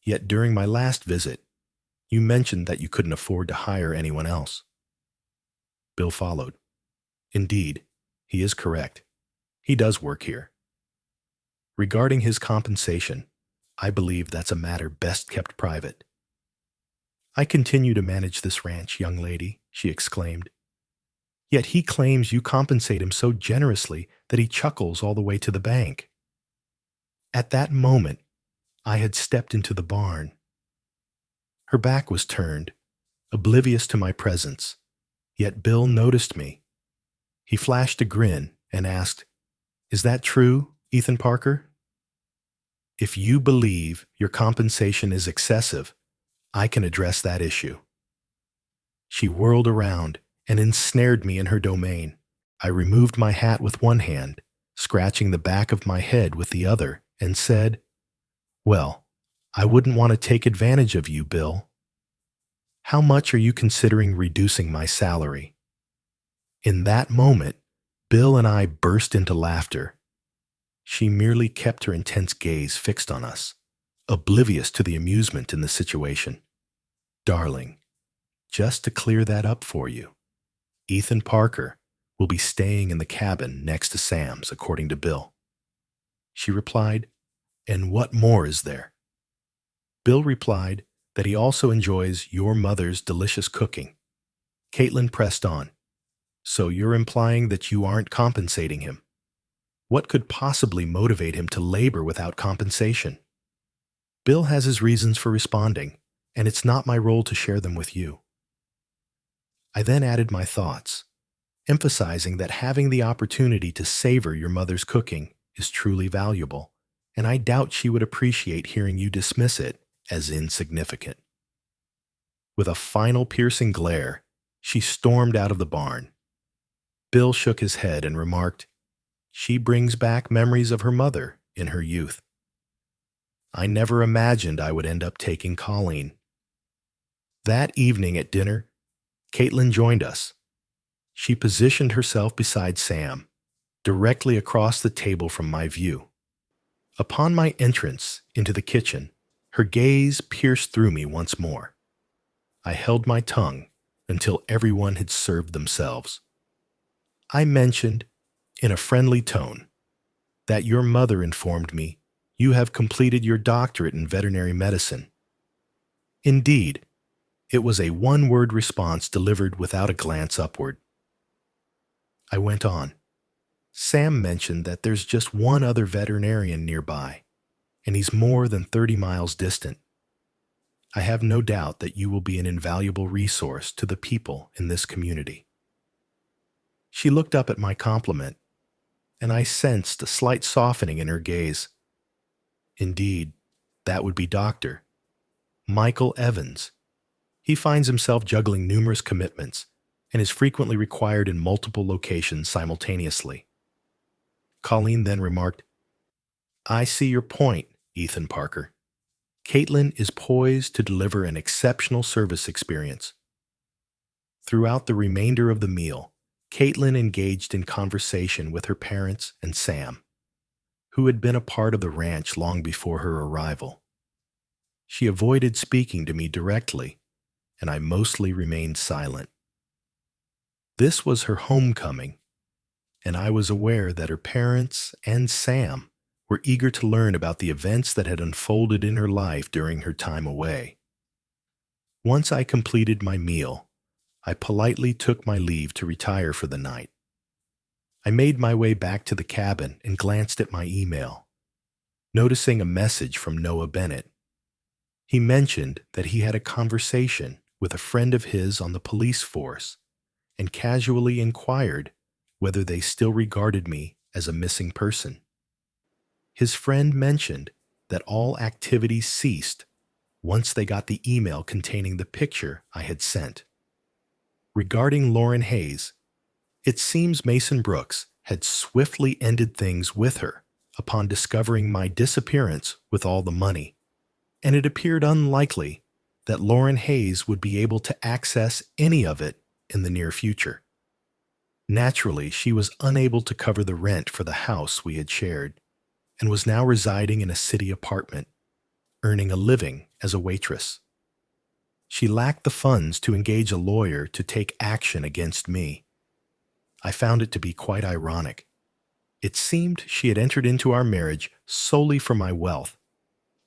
yet during my last visit, you mentioned that you couldn't afford to hire anyone else. Bill followed. "Indeed, he is correct. He does work here. Regarding his compensation, I believe that's a matter best kept private." "I continue to manage this ranch, young lady," she exclaimed. "Yet he claims you compensate him so generously that he chuckles all the way to the bank." At that moment, I had stepped into the barn. Her back was turned, oblivious to my presence, yet Bill noticed me. He flashed a grin and asked, "Is that true, Ethan Parker? If you believe your compensation is excessive, I can address that issue." She whirled around and ensnared me in her domain. I removed my hat with one hand, scratching the back of my head with the other, and said, "Well, I wouldn't want to take advantage of you, Bill. How much are you considering reducing my salary?" In that moment, Bill and I burst into laughter. She merely kept her intense gaze fixed on us, oblivious to the amusement in the situation. "Darling, just to clear that up for you, Ethan Parker will be staying in the cabin next to Sam's, according to Bill." She replied, "And what more is there?" Bill replied that he also enjoys your mother's delicious cooking. Caitlin pressed on, "So you're implying that you aren't compensating him?" What could possibly motivate him to labor without compensation? Bill has his reasons for responding, and it's not my role to share them with you. I then added my thoughts, emphasizing that having the opportunity to savor your mother's cooking is truly valuable, and I doubt she would appreciate hearing you dismiss it as insignificant. With a final piercing glare, she stormed out of the barn. Bill shook his head and remarked, "She brings back memories of her mother in her youth." I never imagined I would end up taking Colleen. That evening at dinner, Caitlin joined us. She positioned herself beside Sam, directly across the table from my view. Upon my entrance into the kitchen, her gaze pierced through me once more. I held my tongue until everyone had served themselves. I mentioned, in a friendly tone, that your mother informed me you have completed your doctorate in veterinary medicine. Indeed, it was a one-word response delivered without a glance upward. I went on. Sam mentioned that there's just one other veterinarian nearby, and he's more than 30 miles distant. I have no doubt that you will be an invaluable resource to the people in this community. She looked up at my compliment, and I sensed a slight softening in her gaze. Indeed, that would be Dr. Michael Evans. He finds himself juggling numerous commitments and is frequently required in multiple locations simultaneously. Colleen then remarked, "I see your point, Ethan Parker. Caitlin is poised to deliver an exceptional service experience." Throughout the remainder of the meal, Caitlin engaged in conversation with her parents and Sam, who had been a part of the ranch long before her arrival. She avoided speaking to me directly, and I mostly remained silent. This was her homecoming, and I was aware that her parents and Sam were eager to learn about the events that had unfolded in her life during her time away. Once I completed my meal, I politely took my leave to retire for the night. I made my way back to the cabin and glanced at my email, noticing a message from Noah Bennett. He mentioned that he had a conversation with a friend of his on the police force and casually inquired whether they still regarded me as a missing person. His friend mentioned that all activity ceased once they got the email containing the picture I had sent. Regarding Lauren Hayes, it seems Mason Brooks had swiftly ended things with her upon discovering my disappearance with all the money, and it appeared unlikely that Lauren Hayes would be able to access any of it in the near future. Naturally, she was unable to cover the rent for the house we had shared, and was now residing in a city apartment, earning a living as a waitress. She lacked the funds to engage a lawyer to take action against me. I found it to be quite ironic. It seemed she had entered into our marriage solely for my wealth,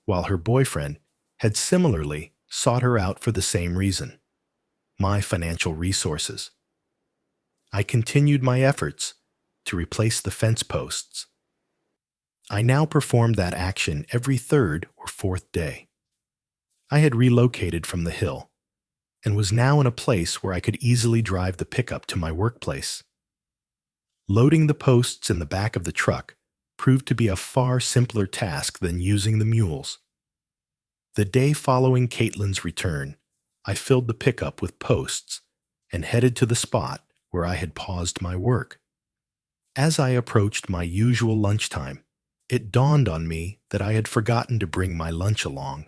while her boyfriend had similarly sought her out for the same reason, my financial resources. I continued my efforts to replace the fence posts. I now performed that action every third or fourth day. I had relocated from the hill and was now in a place where I could easily drive the pickup to my workplace. Loading the posts in the back of the truck proved to be a far simpler task than using the mules. The day following Caitlin's return, I filled the pickup with posts and headed to the spot where I had paused my work. As I approached my usual lunchtime, it dawned on me that I had forgotten to bring my lunch along.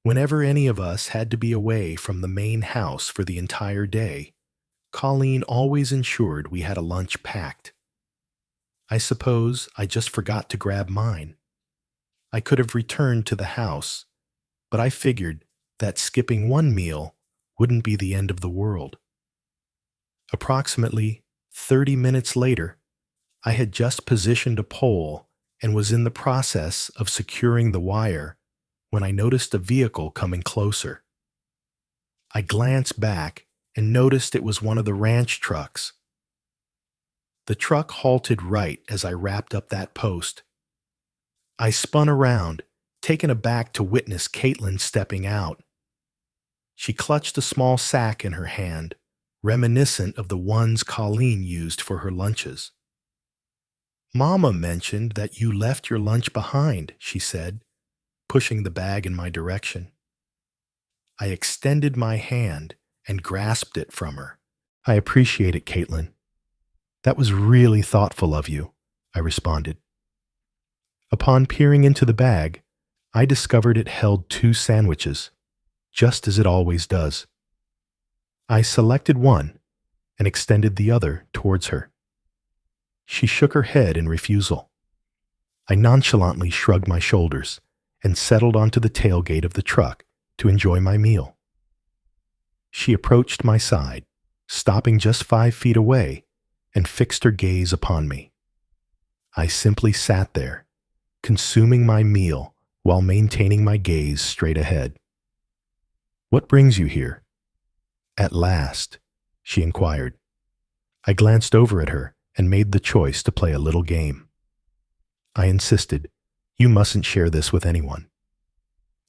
Whenever any of us had to be away from the main house for the entire day, Colleen always ensured we had a lunch packed. I suppose I just forgot to grab mine. I could have returned to the house, but I figured that skipping one meal wouldn't be the end of the world. Approximately 30 minutes later, I had just positioned a pole and was in the process of securing the wire when I noticed a vehicle coming closer. I glanced back and noticed it was one of the ranch trucks. The truck halted right as I wrapped up that post. I spun around, taken aback to witness Caitlin stepping out. She clutched a small sack in her hand, reminiscent of the ones Colleen used for her lunches. "Mama mentioned that you left your lunch behind," she said, pushing the bag in my direction. I extended my hand and grasped it from her. "I appreciate it, Caitlin. That was really thoughtful of you," I responded. Upon peering into the bag, I discovered it held 2 sandwiches, just as it always does. I selected one and extended the other towards her. She shook her head in refusal. I nonchalantly shrugged my shoulders and settled onto the tailgate of the truck to enjoy my meal. She approached my side, stopping just 5 feet away, and fixed her gaze upon me. I simply sat there, consuming my meal while maintaining my gaze straight ahead. "What brings you here?" "At last," she inquired. I glanced over at her and made the choice to play a little game. I insisted, "You mustn't share this with anyone."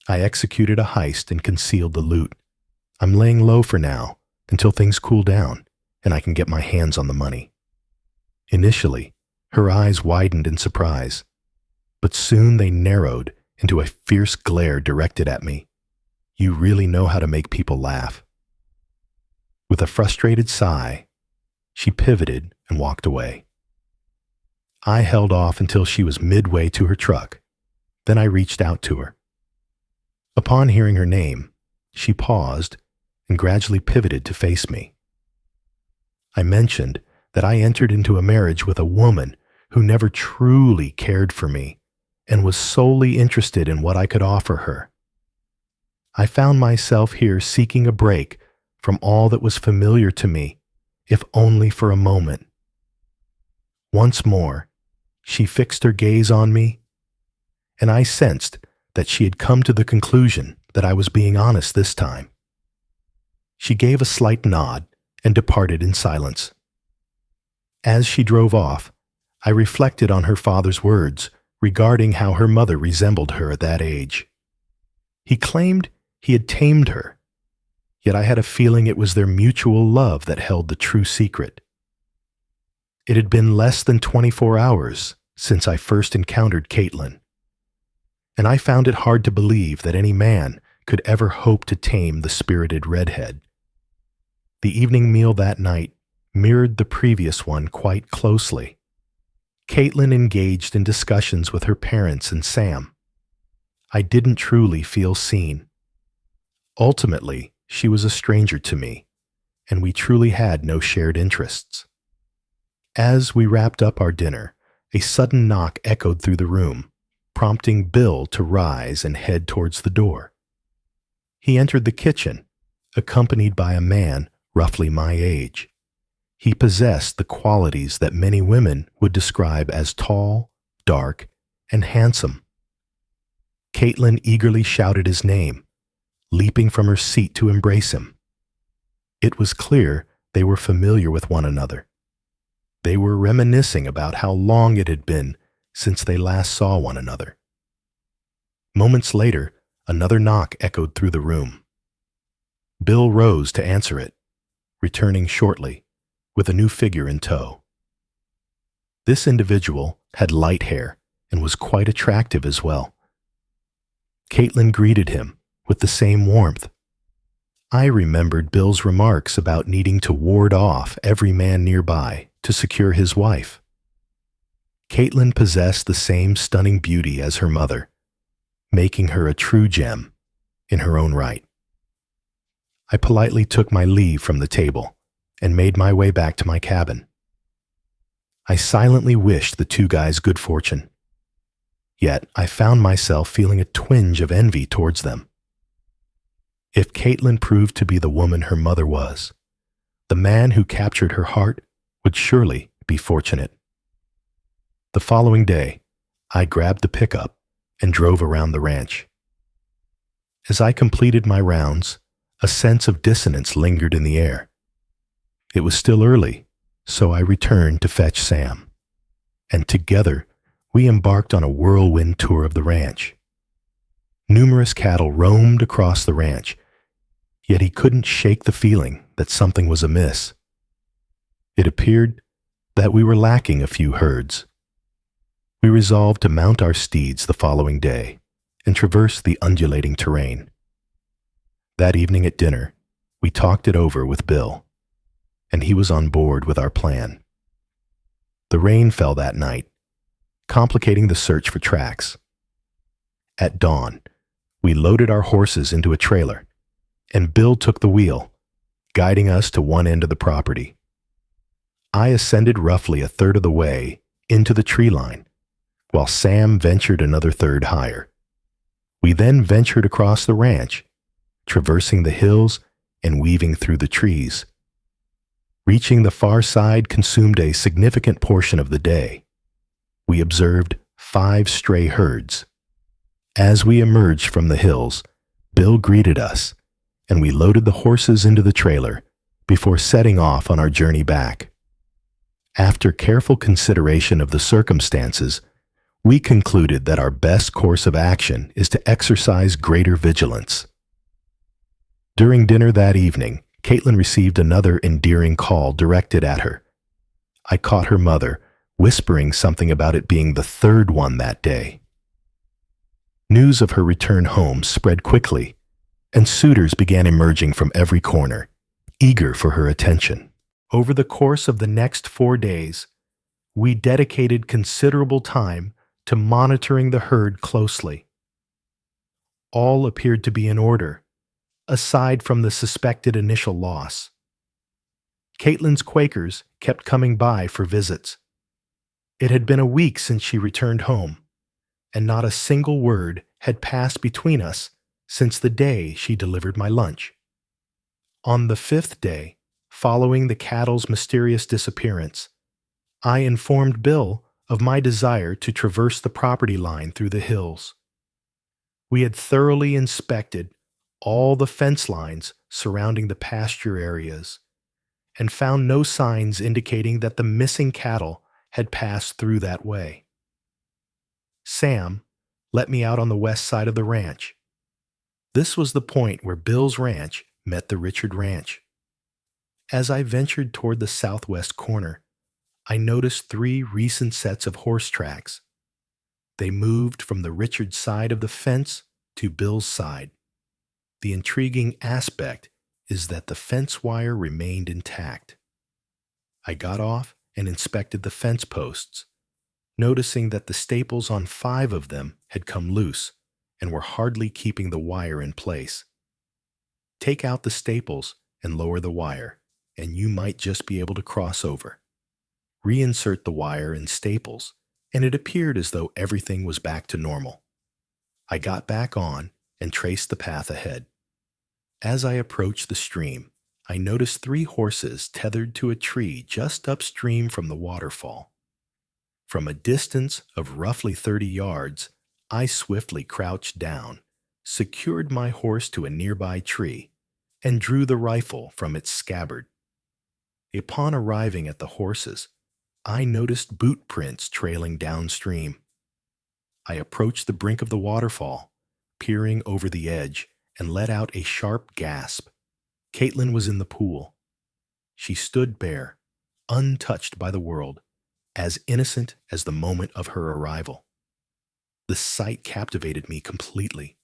I executed a heist and concealed the loot. I'm laying low for now until things cool down and I can get my hands on the money. Initially, her eyes widened in surprise, but soon they narrowed into a fierce glare directed at me. "You really know how to make people laugh." With a frustrated sigh, she pivoted and walked away. I held off until she was midway to her truck. Then I reached out to her. Upon hearing her name, she paused and gradually pivoted to face me. I mentioned that I entered into a marriage with a woman who never truly cared for me and was solely interested in what I could offer her. I found myself here seeking a break from all that was familiar to me, if only for a moment. Once more, she fixed her gaze on me, and I sensed that she had come to the conclusion that I was being honest this time. She gave a slight nod and departed in silence. As she drove off, I reflected on her father's words regarding how her mother resembled her at that age. He claimed he had tamed her, yet I had a feeling it was their mutual love that held the true secret. It had been less than 24 hours since I first encountered Caitlin, and I found it hard to believe that any man could ever hope to tame the spirited redhead. The evening meal that night mirrored the previous one quite closely. Caitlin engaged in discussions with her parents and Sam. I didn't truly feel seen. Ultimately, she was a stranger to me, and we truly had no shared interests. As we wrapped up our dinner, a sudden knock echoed through the room, prompting Bill to rise and head towards the door. He entered the kitchen, accompanied by a man roughly my age. He possessed the qualities that many women would describe as tall, dark, and handsome. Caitlin eagerly shouted his name, leaping from her seat to embrace him. It was clear they were familiar with one another. They were reminiscing about how long it had been since they last saw one another. Moments later, another knock echoed through the room. Bill rose to answer it, returning shortly, with a new figure in tow. This individual had light hair and was quite attractive as well. Caitlin greeted him with the same warmth. I remembered Bill's remarks about needing to ward off every man nearby to secure his wife. Caitlin possessed the same stunning beauty as her mother, making her a true gem in her own right. I politely took my leave from the table and made my way back to my cabin. I silently wished the two guys good fortune. Yet I found myself feeling a twinge of envy towards them. If Caitlin proved to be the woman her mother was, the man who captured her heart would surely be fortunate. The following day, I grabbed the pickup and drove around the ranch. As I completed my rounds, a sense of dissonance lingered in the air. It was still early, So I returned to fetch Sam, and together we embarked on a whirlwind tour of the ranch. Numerous cattle roamed across the ranch, yet he couldn't shake the feeling that something was amiss. It appeared that we were lacking a few herds. We resolved to mount our steeds the following day and traverse the undulating terrain. That evening at dinner, we talked it over with Bill, and he was on board with our plan. The rain fell that night, complicating the search for tracks. At dawn, we loaded our horses into a trailer, and Bill took the wheel, guiding us to one end of the property. I ascended roughly a third of the way into the tree line, while Sam ventured another third higher. We then ventured across the ranch, traversing the hills and weaving through the trees. Reaching the far side consumed a significant portion of the day. We observed 5 stray herds. As we emerged from the hills, Bill greeted us, and we loaded the horses into the trailer before setting off on our journey back. After careful consideration of the circumstances, we concluded that our best course of action is to exercise greater vigilance. During dinner that evening, Caitlin received another endearing call directed at her. I caught her mother whispering something about it being the 3rd one that day. News of her return home spread quickly, and suitors began emerging from every corner, eager for her attention. Over the course of the next 4 days, we dedicated considerable time to monitoring the herd closely. All appeared to be in order, aside from the suspected initial loss. Caitlin's Quakers kept coming by for visits. It had been a week since she returned home, and not a single word had passed between us since the day she delivered my lunch. On the 5th day, following the cattle's mysterious disappearance, I informed Bill of my desire to traverse the property line through the hills. We had thoroughly inspected all the fence lines surrounding the pasture areas and found no signs indicating that the missing cattle had passed through that way. Sam let me out on the west side of the ranch. This was the point where Bill's ranch met the Richard Ranch. As I ventured toward the southwest corner, I noticed 3 recent sets of horse tracks. They moved from the Richard side of the fence to Bill's side. The intriguing aspect is that the fence wire remained intact. I got off and inspected the fence posts, noticing that the staples on 5 of them had come loose and were hardly keeping the wire in place. Take out the staples and lower the wire, and you might just be able to cross over. Reinsert the wire and staples, and it appeared as though everything was back to normal. I got back on and traced the path ahead. As I approached the stream, I noticed 3 horses tethered to a tree just upstream from the waterfall. From a distance of roughly 30 yards, I swiftly crouched down, secured my horse to a nearby tree, and drew the rifle from its scabbard. Upon arriving at the horses, I noticed boot prints trailing downstream. I approached the brink of the waterfall, peering over the edge, and let out a sharp gasp. Caitlin was in the pool. She stood bare, untouched by the world, as innocent as the moment of her arrival. The sight captivated me completely.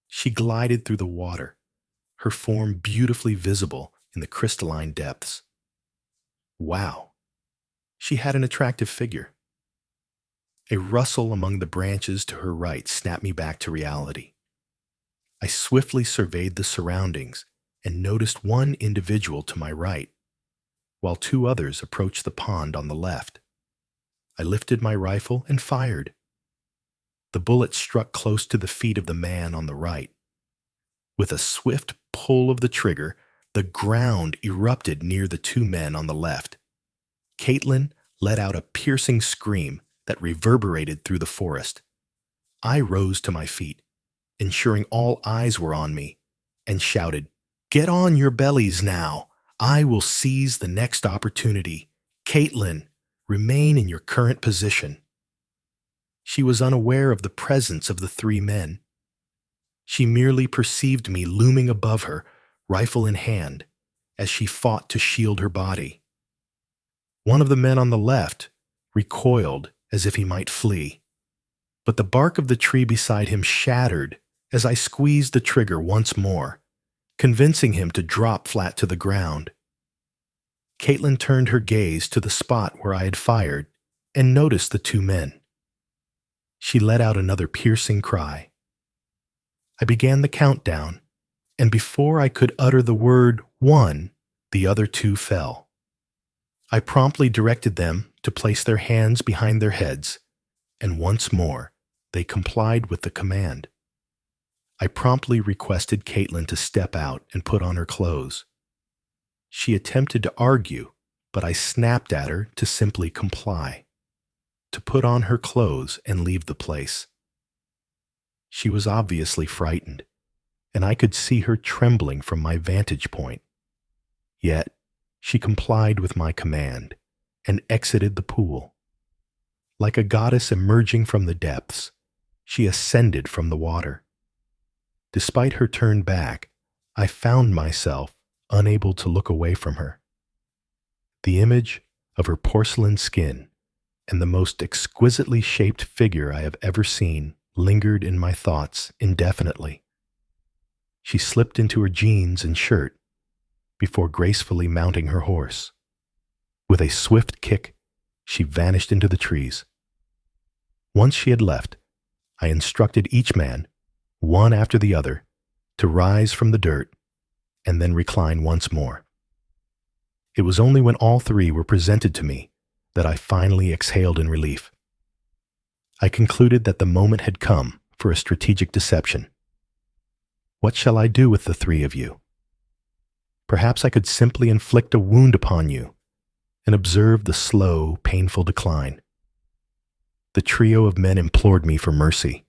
She glided through the water, her form beautifully visible in the crystalline depths. Wow! She had an attractive figure. A rustle among the branches to her right snapped me back to reality. I swiftly surveyed the surroundings and noticed one individual to my right, while 2 others approached the pond on the left. I lifted my rifle and fired. The bullet struck close to the feet of the man on the right. With a swift pull of the trigger, the ground erupted near the 2 men on the left. Caitlin let out a piercing scream that reverberated through the forest. I rose to my feet, ensuring all eyes were on me, and shouted, "Get on your bellies now! I will seize the next opportunity. Caitlin, remain in your current position." She was unaware of the presence of the three men. She merely perceived me looming above her, rifle in hand, as she fought to shield her body. One of the men on the left recoiled as if he might flee, but the bark of the tree beside him shattered as I squeezed the trigger once more, convincing him to drop flat to the ground. Caitlin turned her gaze to the spot where I had fired and noticed the two men. She let out another piercing cry. I began the countdown, and before I could utter the word "one," the other two fell. I promptly directed them to place their hands behind their heads, and once more they complied with the command. I promptly requested Caitlin to step out and put on her clothes. She attempted to argue, but I snapped at her to simply comply, to put on her clothes and leave the place. She was obviously frightened, and I could see her trembling from my vantage point. Yet, she complied with my command and exited the pool. Like a goddess emerging from the depths, she ascended from the water. Despite her turn back, I found myself unable to look away from her. The image of her porcelain skin and the most exquisitely shaped figure I have ever seen lingered in my thoughts indefinitely. She slipped into her jeans and shirt before gracefully mounting her horse. With a swift kick, she vanished into the trees. Once she had left, I instructed each man, one after the other, to rise from the dirt and then recline once more. It was only when all three were presented to me that I finally exhaled in relief. I concluded that the moment had come for a strategic deception. What shall I do with the three of you? Perhaps I could simply inflict a wound upon you and observe the slow, painful decline. The trio of men implored me for mercy.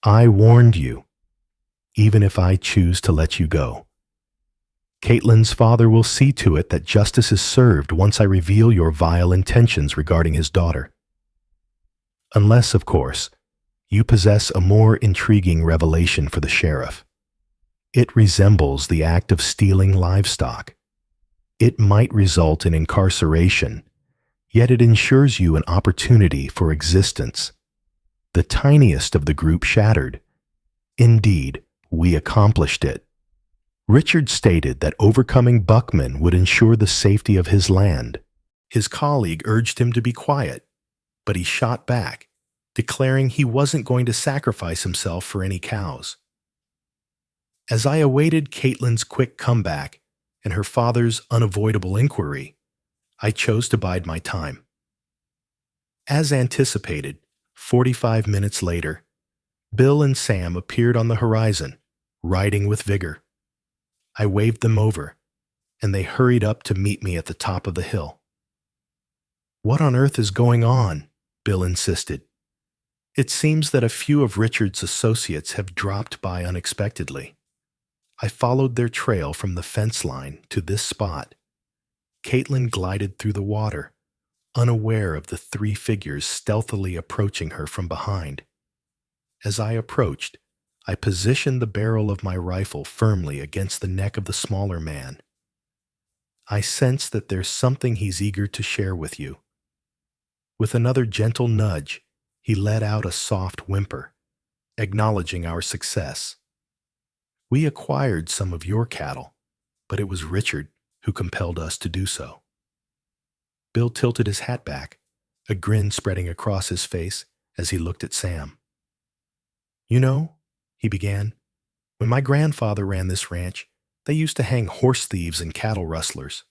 I warned you, even if I choose to let you go. Caitlin's father will see to it that justice is served once I reveal your vile intentions regarding his daughter. Unless, of course, you possess a more intriguing revelation for the sheriff. It resembles the act of stealing livestock. It might result in incarceration, yet it ensures you an opportunity for existence. The tiniest of the group shattered. Indeed, we accomplished it. Richard stated that overcoming Buckman would ensure the safety of his land. His colleague urged him to be quiet, but he shot back, declaring he wasn't going to sacrifice himself for any cows. As I awaited Caitlin's quick comeback and her father's unavoidable inquiry, I chose to bide my time. As anticipated, 45 minutes later, Bill and Sam appeared on the horizon, riding with vigor. I waved them over, and they hurried up to meet me at the top of the hill. "What on earth is going on?" Bill insisted. "It seems that a few of Richard's associates have dropped by unexpectedly." I followed their trail from the fence line to this spot. Caitlin glided through the water, unaware of the three figures stealthily approaching her from behind. As I approached, I positioned the barrel of my rifle firmly against the neck of the smaller man. I sense that there's something he's eager to share with you. With another gentle nudge, he let out a soft whimper, acknowledging our success. We acquired some of your cattle, but it was Richard who compelled us to do so. Bill tilted his hat back, a grin spreading across his face as he looked at Sam. "You know," he began, "when my grandfather ran this ranch, they used to hang horse thieves and cattle rustlers.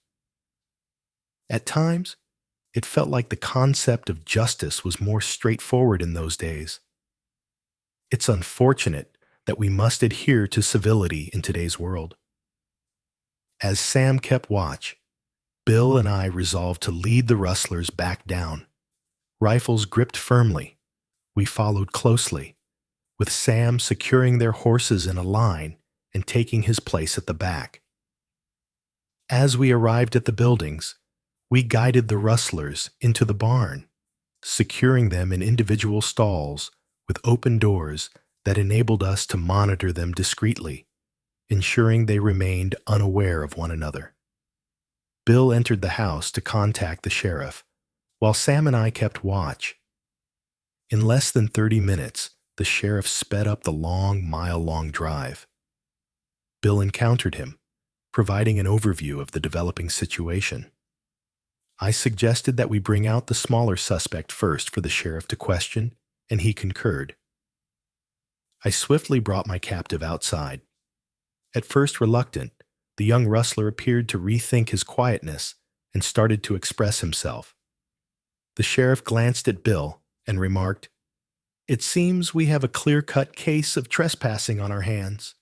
At times, it felt like the concept of justice was more straightforward in those days. It's unfortunate that we must adhere to civility in today's world." As Sam kept watch, Bill and I resolved to lead the rustlers back down. Rifles gripped firmly, we followed closely, with Sam securing their horses in a line and taking his place at the back. As we arrived at the buildings, We guided the rustlers into the barn, securing them in individual stalls with open doors that enabled us to monitor them discreetly, ensuring they remained unaware of one another. Bill entered the house to contact the sheriff, while Sam and I kept watch. In less than 30 minutes, the sheriff sped up the long, mile-long drive. Bill encountered him, providing an overview of the developing situation. I suggested that we bring out the smaller suspect first for the sheriff to question, and he concurred. I swiftly brought my captive outside. At first reluctant, the young rustler appeared to rethink his quietness and started to express himself. The sheriff glanced at Bill and remarked, "It seems we have a clear-cut case of trespassing on our hands.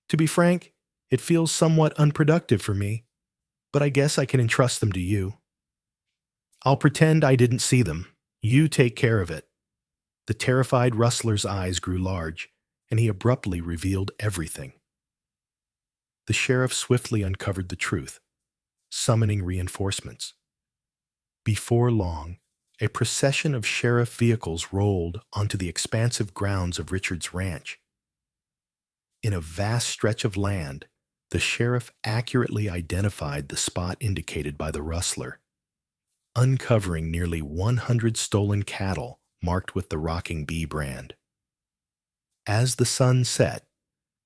To be frank, it feels somewhat unproductive for me, but I guess I can entrust them to you. I'll pretend I didn't see them. You take care of it." The terrified rustler's eyes grew large, and he abruptly revealed everything. The sheriff swiftly uncovered the truth, summoning reinforcements. Before long, a procession of sheriff vehicles rolled onto the expansive grounds of Richard's ranch. In a vast stretch of land, the sheriff accurately identified the spot indicated by the rustler, uncovering nearly 100 stolen cattle marked with the Rocking Bee brand. As the sun set,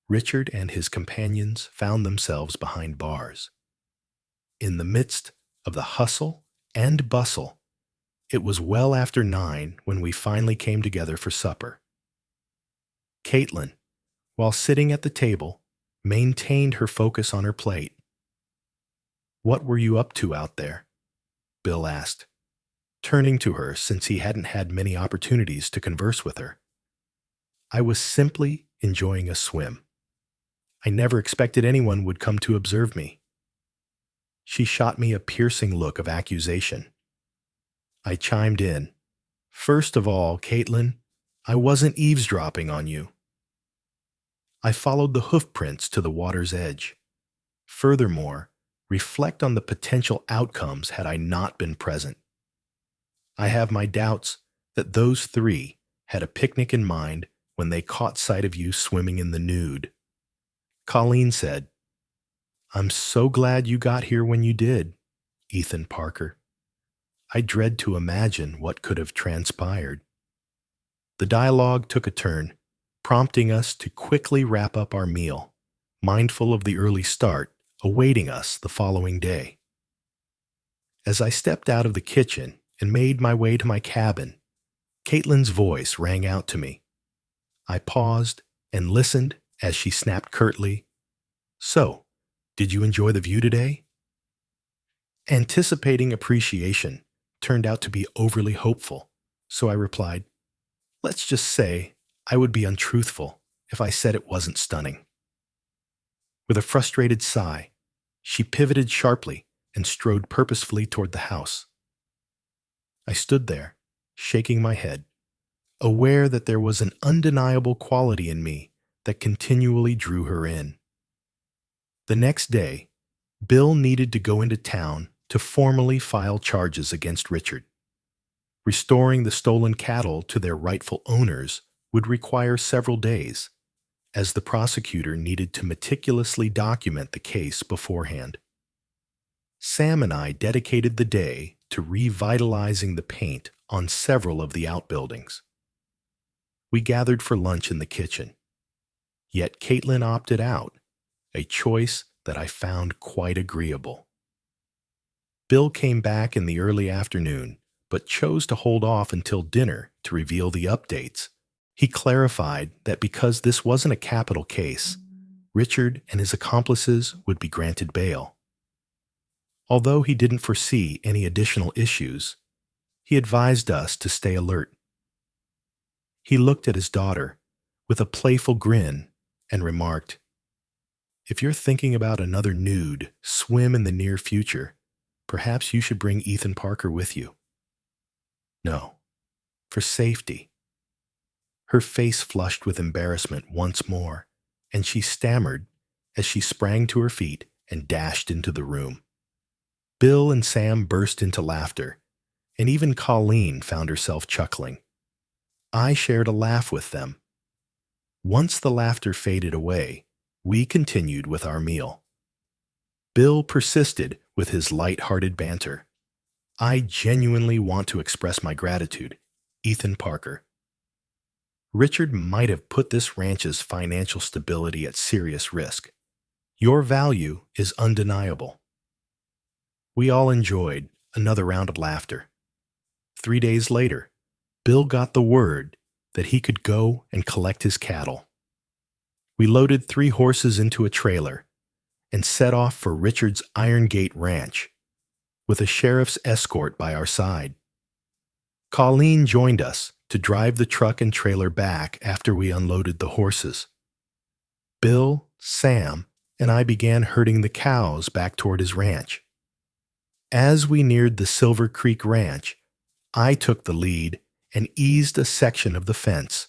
Richard and his companions found themselves behind bars. In the midst of the hustle and bustle, it was well after 9 when we finally came together for supper. Caitlin, while sitting at the table, maintained her focus on her plate. "What were you up to out there?" Bill asked, turning to her since he hadn't had many opportunities to converse with her. "I was simply enjoying a swim. I never expected anyone would come to observe me." She shot me a piercing look of accusation. I chimed in, "First of all, Caitlin, I wasn't eavesdropping on you. I followed the hoof prints to the water's edge. Furthermore, reflect on the potential outcomes had I not been present. I have my doubts that those 3 had a picnic in mind when they caught sight of you swimming in the nude." Colleen said, "I'm so glad you got here when you did, Ethan Parker. I dread to imagine what could have transpired." The dialogue took a turn, prompting us to quickly wrap up our meal, mindful of the early start awaiting us the following day. As I stepped out of the kitchen and made my way to my cabin, Caitlin's voice rang out to me. I paused and listened as she snapped curtly, "So, did you enjoy the view today?" Anticipating appreciation turned out to be overly hopeful, so I replied, "Let's just say I would be untruthful if I said it wasn't stunning." With a frustrated sigh, she pivoted sharply and strode purposefully toward the house. I stood there, shaking my head, aware that there was an undeniable quality in me that continually drew her in. The next day, Bill needed to go into town to formally file charges against Richard. Restoring the stolen cattle to their rightful owners would require several days, as the prosecutor needed to meticulously document the case beforehand. Sam and I dedicated the day to revitalizing the paint on several of the outbuildings. We gathered for lunch in the kitchen, yet Caitlin opted out, a choice that I found quite agreeable. Bill came back in the early afternoon, but chose to hold off until dinner to reveal the updates. He clarified that because this wasn't a capital case, Richard and his accomplices would be granted bail. Although he didn't foresee any additional issues, he advised us to stay alert. He looked at his daughter with a playful grin and remarked, "If you're thinking about another nude swim in the near future, perhaps you should bring Ethan Parker with you." "No, for safety." Her face flushed with embarrassment once more, and she stammered as she sprang to her feet and dashed into the room. Bill and Sam burst into laughter, and even Colleen found herself chuckling. I shared a laugh with them. Once the laughter faded away, we continued with our meal. Bill persisted with his light-hearted banter. I genuinely want to express my gratitude. Ethan Parker. Richard might have put this ranch's financial stability at serious risk. Your value is undeniable. We all enjoyed another round of laughter. 3 days later, Bill got the word that he could go and collect his cattle. We loaded 3 horses into a trailer and set off for Richard's Iron Gate Ranch, with a sheriff's escort by our side. Colleen joined us to drive the truck and trailer back after we unloaded the horses. Bill, Sam, and I began herding the cows back toward his ranch. As we neared the Silver Creek Ranch, I took the lead and eased a section of the fence,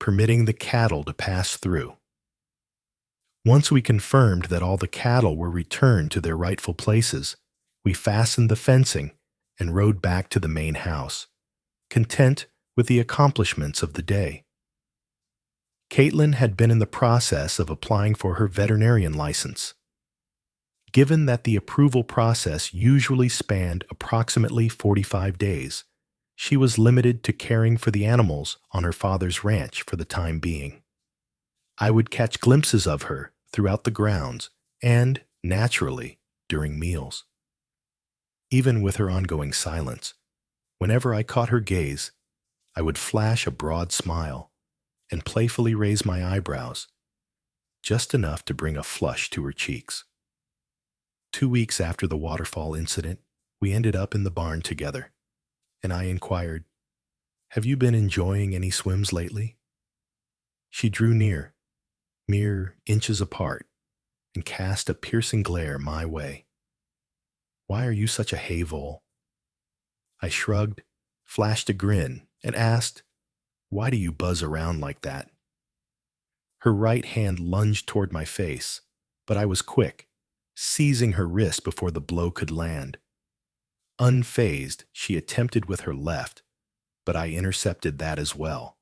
permitting the cattle to pass through. Once we confirmed that all the cattle were returned to their rightful places, we fastened the fencing and rode back to the main house, content with the accomplishments of the day. Caitlin had been in the process of applying for her veterinarian license. Given that the approval process usually spanned approximately 45 days, she was limited to caring for the animals on her father's ranch for the time being. I would catch glimpses of her throughout the grounds and, naturally, during meals. Even with her ongoing silence, whenever I caught her gaze, I would flash a broad smile and playfully raise my eyebrows, just enough to bring a flush to her cheeks. 2 weeks after the waterfall incident, we ended up in the barn together, and I inquired, "Have you been enjoying any swims lately?" She drew near, mere inches apart, and cast a piercing glare my way. "Why are you such a hay-vole?" I shrugged, flashed a grin, and asked, "Why do you buzz around like that?" Her right hand lunged toward my face, but I was quick, seizing her wrist before the blow could land. Unfazed, she attempted with her left, but I intercepted that as well.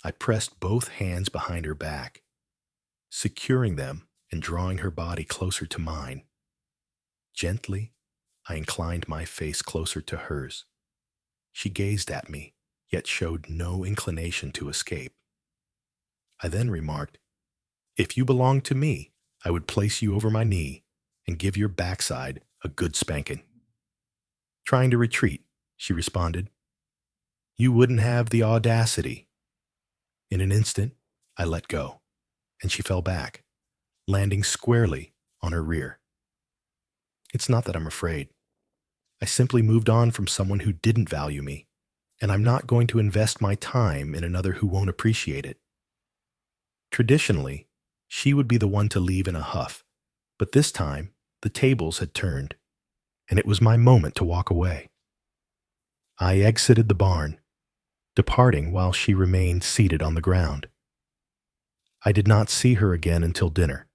I pressed both hands behind her back, securing them and drawing her body closer to mine. Gently, I inclined my face closer to hers. She gazed at me, yet showed no inclination to escape. I then remarked, "If you belonged to me, I would place you over my knee and give your backside a good spanking." "Trying to retreat," she responded. "You wouldn't have the audacity." In an instant, I let go, and she fell back, landing squarely on her rear. It's not that I'm afraid. I simply moved on from someone who didn't value me, and I'm not going to invest my time in another who won't appreciate it. Traditionally, she would be the one to leave in a huff, but this time, the tables had turned, and it was my moment to walk away. I exited the barn, departing while she remained seated on the ground. I did not see her again until dinner.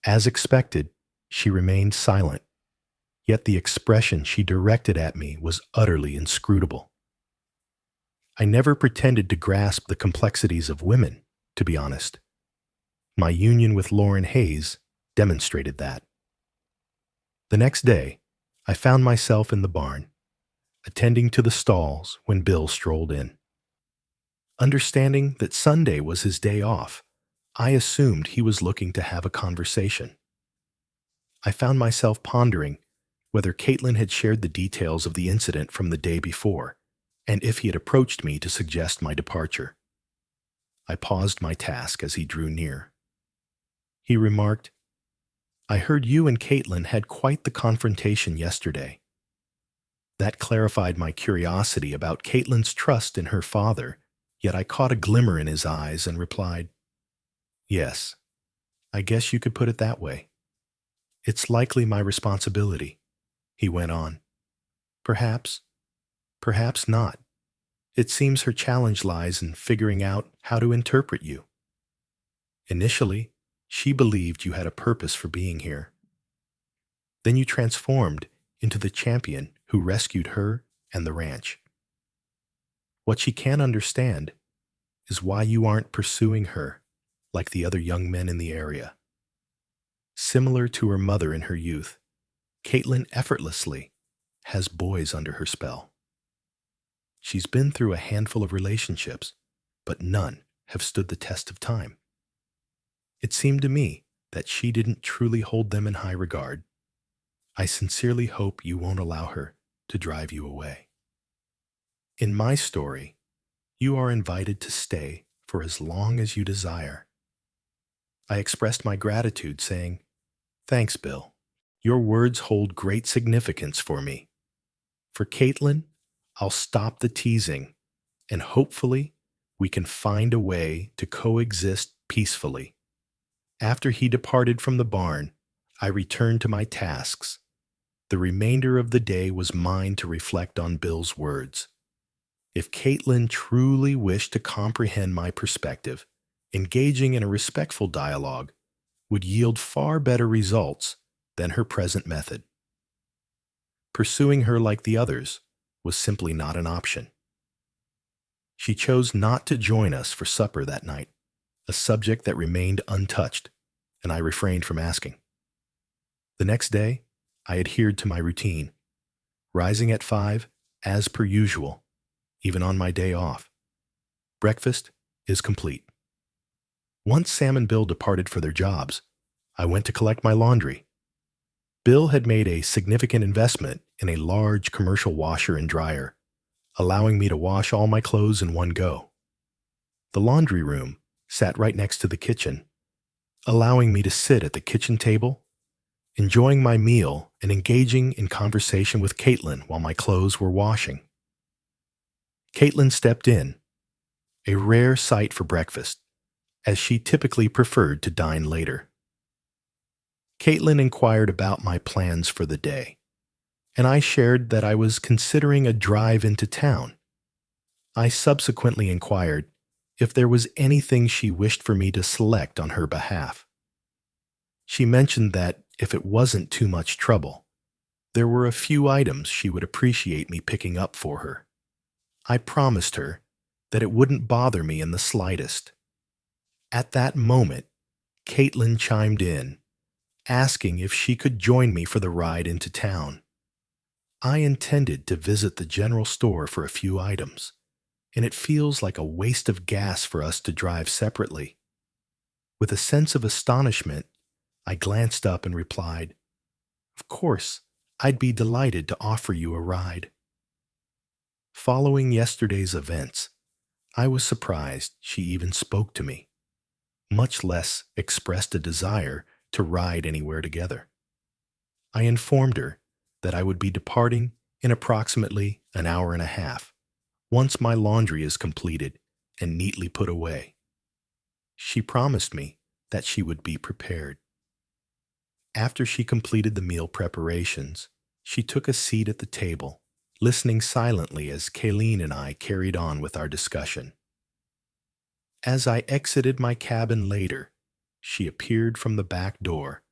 As expected, she remained silent, yet the expression she directed at me was utterly inscrutable. I never pretended to grasp the complexities of women, to be honest. My union with Lauren Hayes demonstrated that. The next day, I found myself in the barn, attending to the stalls when Bill strolled in. Understanding that Sunday was his day off, I assumed he was looking to have a conversation. I found myself pondering whether Caitlin had shared the details of the incident from the day before, and if he had approached me to suggest my departure. I paused my task as he drew near. He remarked, "I heard you and Caitlin had quite the confrontation yesterday." That clarified my curiosity about Caitlin's trust in her father, yet I caught a glimmer in his eyes and replied, "Yes, I guess you could put it that way." "It's likely my responsibility," he went on. "Perhaps, perhaps not. It seems her challenge lies in figuring out how to interpret you. Initially, she believed you had a purpose for being here." Then you transformed into the champion who rescued her and the ranch. What she can't understand is why you aren't pursuing her like the other young men in the area. Similar to her mother in her youth, Caitlin effortlessly has boys under her spell. She's been through a handful of relationships, but none have stood the test of time. It seemed to me that she didn't truly hold them in high regard. I sincerely hope you won't allow her to drive you away. In my story, you are invited to stay for as long as you desire. I expressed my gratitude, saying, "Thanks, Bill. Your words hold great significance for me. For Caitlin, I'll stop the teasing, and hopefully we can find a way to coexist peacefully." After he departed from the barn, I returned to my tasks. The remainder of the day was mine to reflect on Bill's words. If Caitlin truly wished to comprehend my perspective, engaging in a respectful dialogue would yield far better results than her present method. Pursuing her like the others was simply not an option. She chose not to join us for supper that night, a subject that remained untouched, and I refrained from asking. The next day, I adhered to my routine, rising at 5 as per usual, even on my day off. Breakfast is complete. Once Sam and Bill departed for their jobs, I went to collect my laundry. Bill had made a significant investment in a large commercial washer and dryer, allowing me to wash all my clothes in one go. The laundry room sat right next to the kitchen, allowing me to sit at the kitchen table, enjoying my meal and engaging in conversation with Caitlin while my clothes were washing. Caitlin stepped in, a rare sight for breakfast, as she typically preferred to dine later. Caitlin inquired about my plans for the day, and I shared that I was considering a drive into town. I subsequently inquired if there was anything she wished for me to select on her behalf. She mentioned that if it wasn't too much trouble, there were a few items she would appreciate me picking up for her. I promised her that it wouldn't bother me in the slightest. At that moment, Caitlin chimed in, asking if she could join me for the ride into town. I intended to visit the general store for a few items, and it feels like a waste of gas for us to drive separately. With a sense of astonishment, I glanced up and replied, "Of course, I'd be delighted to offer you a ride." Following yesterday's events, I was surprised she even spoke to me, much less expressed a desire to ride anywhere together. I informed her that I would be departing in approximately an hour and a half, once my laundry is completed and neatly put away. She promised me that she would be prepared. After she completed the meal preparations, she took a seat at the table, listening silently as Kayleen and I carried on with our discussion. As I exited my cabin later, she appeared from the back door,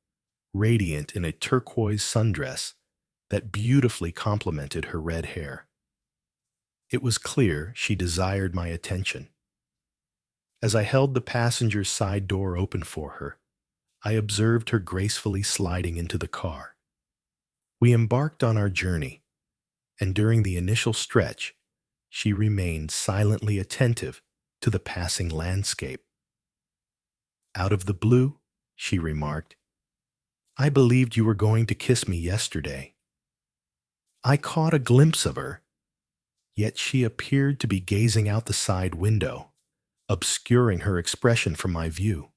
radiant in a turquoise sundress that beautifully complemented her red hair. It was clear she desired my attention. As I held the passenger's side door open for her, I observed her gracefully sliding into the car. We embarked on our journey, and during the initial stretch, she remained silently attentive to the passing landscape. Out of the blue, she remarked, "I believed you were going to kiss me yesterday." I caught a glimpse of her, yet she appeared to be gazing out the side window, obscuring her expression from my view.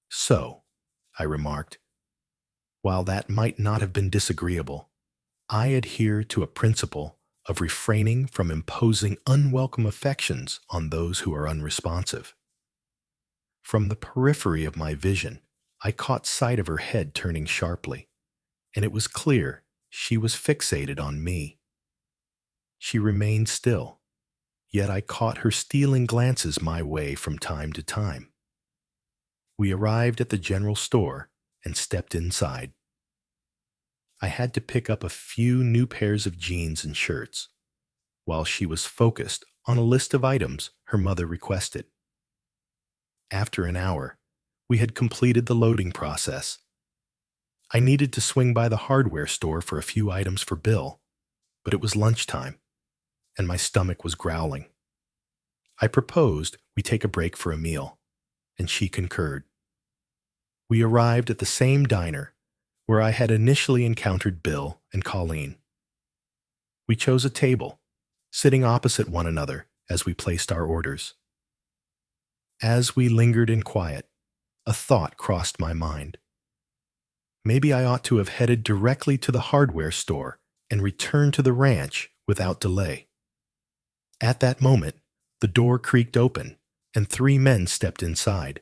"So," I remarked, "while that might not have been disagreeable, I adhere to a principle of refraining from imposing unwelcome affections on those who are unresponsive." From the periphery of my vision, I caught sight of her head turning sharply, and it was clear she was fixated on me. She remained still, yet I caught her stealing glances my way from time to time. We arrived at the general store and stepped inside. I had to pick up a few new pairs of jeans and shirts, while she was focused on a list of items her mother requested. After an hour, we had completed the loading process. I needed to swing by the hardware store for a few items for Bill, but it was lunchtime, and my stomach was growling. I proposed we take a break for a meal, and she concurred. We arrived at the same diner where I had initially encountered Bill and Colleen. We chose a table, sitting opposite one another as we placed our orders. As we lingered in quiet, a thought crossed my mind. Maybe I ought to have headed directly to the hardware store and returned to the ranch without delay. At that moment, the door creaked open, and 3 men stepped inside.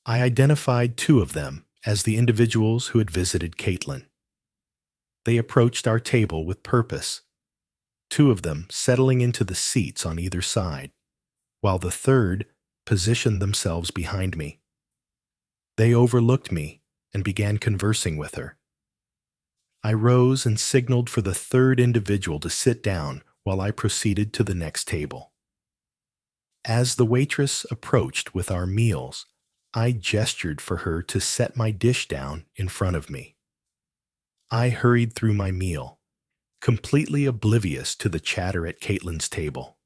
I identified 2 of them as the individuals who had visited Caitlin. They approached our table with purpose, 2 of them settling into the seats on either side, while the third positioned themselves behind me. They overlooked me and began conversing with her. I rose and signaled for the third individual to sit down while I proceeded to the next table. As the waitress approached with our meals, I gestured for her to set my dish down in front of me. I hurried through my meal, completely oblivious to the chatter at Caitlin's table.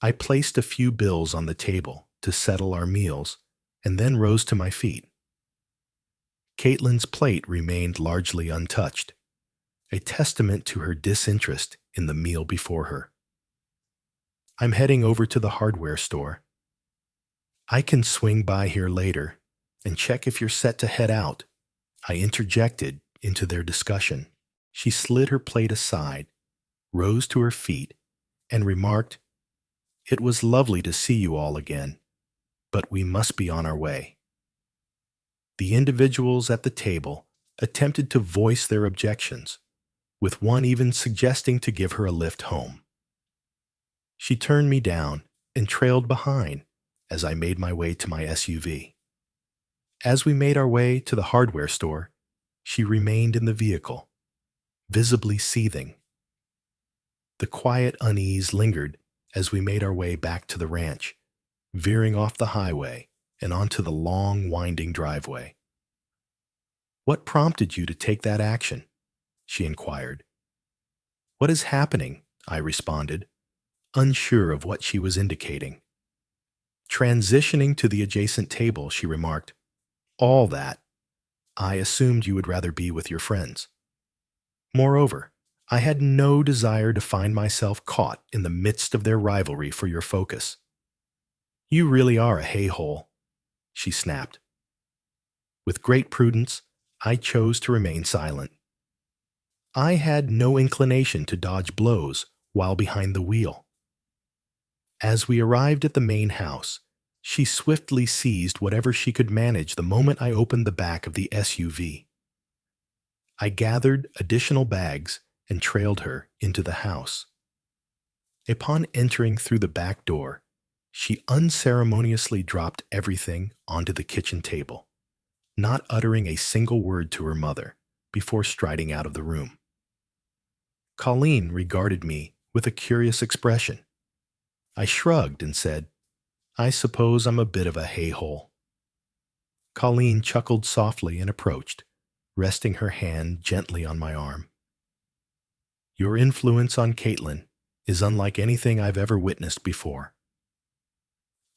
I placed a few bills on the table to settle our meals and then rose to my feet. Caitlin's plate remained largely untouched, a testament to her disinterest in the meal before her. I'm heading over to the hardware store. I can swing by here later and check if you're set to head out, I interjected into their discussion. She slid her plate aside, rose to her feet, and remarked, "It was lovely to see you all again, but we must be on our way." The individuals at the table attempted to voice their objections, with one even suggesting to give her a lift home. She turned me down and trailed behind as I made my way to my SUV. As we made our way to the hardware store, she remained in the vehicle, visibly seething. The quiet unease lingered as we made our way back to the ranch, veering off the highway and onto the long, winding driveway. "What prompted you to take that action?" she inquired. "What is happening?" I responded, unsure of what she was indicating. Transitioning to the adjacent table, she remarked, "All that. I assumed you would rather be with your friends. Moreover, I had no desire to find myself caught in the midst of their rivalry for your focus. You really are a hay-hole," she snapped. With great prudence, I chose to remain silent. I had no inclination to dodge blows while behind the wheel. As we arrived at the main house, she swiftly seized whatever she could manage the moment I opened the back of the SUV. I gathered additional bags and trailed her into the house. Upon entering through the back door, she unceremoniously dropped everything onto the kitchen table, not uttering a single word to her mother before striding out of the room. Colleen regarded me with a curious expression. I shrugged and said, "I suppose I'm a bit of a hay-hole." Colleen chuckled softly and approached, resting her hand gently on my arm. "Your influence on Caitlin is unlike anything I've ever witnessed before."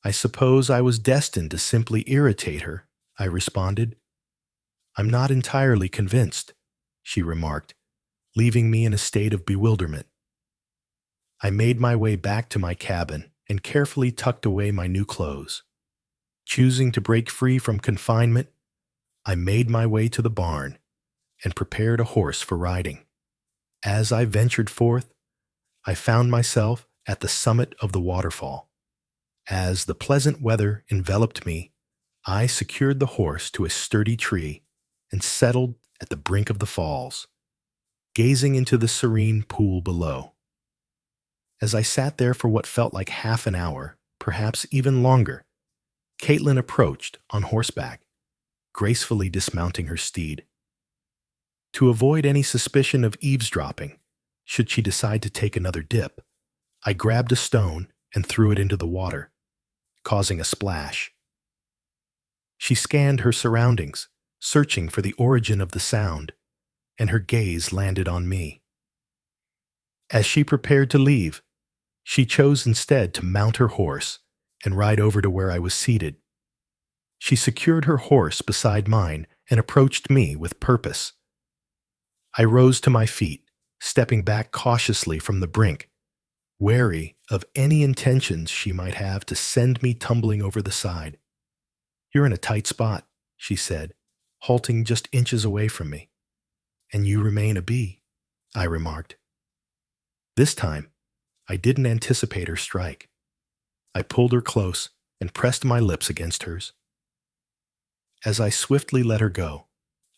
"I suppose I was destined to simply irritate her," I responded. "I'm not entirely convinced," she remarked, leaving me in a state of bewilderment. I made my way back to my cabin and carefully tucked away my new clothes. Choosing to break free from confinement, I made my way to the barn and prepared a horse for riding. As I ventured forth, I found myself at the summit of the waterfall. As the pleasant weather enveloped me, I secured the horse to a sturdy tree and settled at the brink of the falls, gazing into the serene pool below. As I sat there for what felt like half an hour, perhaps even longer, Caitlin approached on horseback, gracefully dismounting her steed. To avoid any suspicion of eavesdropping, should she decide to take another dip, I grabbed a stone and threw it into the water, causing a splash. She scanned her surroundings, searching for the origin of the sound, and her gaze landed on me. As she prepared to leave, she chose instead to mount her horse and ride over to where I was seated. She secured her horse beside mine and approached me with purpose. I rose to my feet, stepping back cautiously from the brink, wary of any intentions she might have to send me tumbling over the side. "You're in a tight spot," she said, halting just inches away from me. "And you remain a bee," I remarked. This time, I didn't anticipate her strike. I pulled her close and pressed my lips against hers. As I swiftly let her go,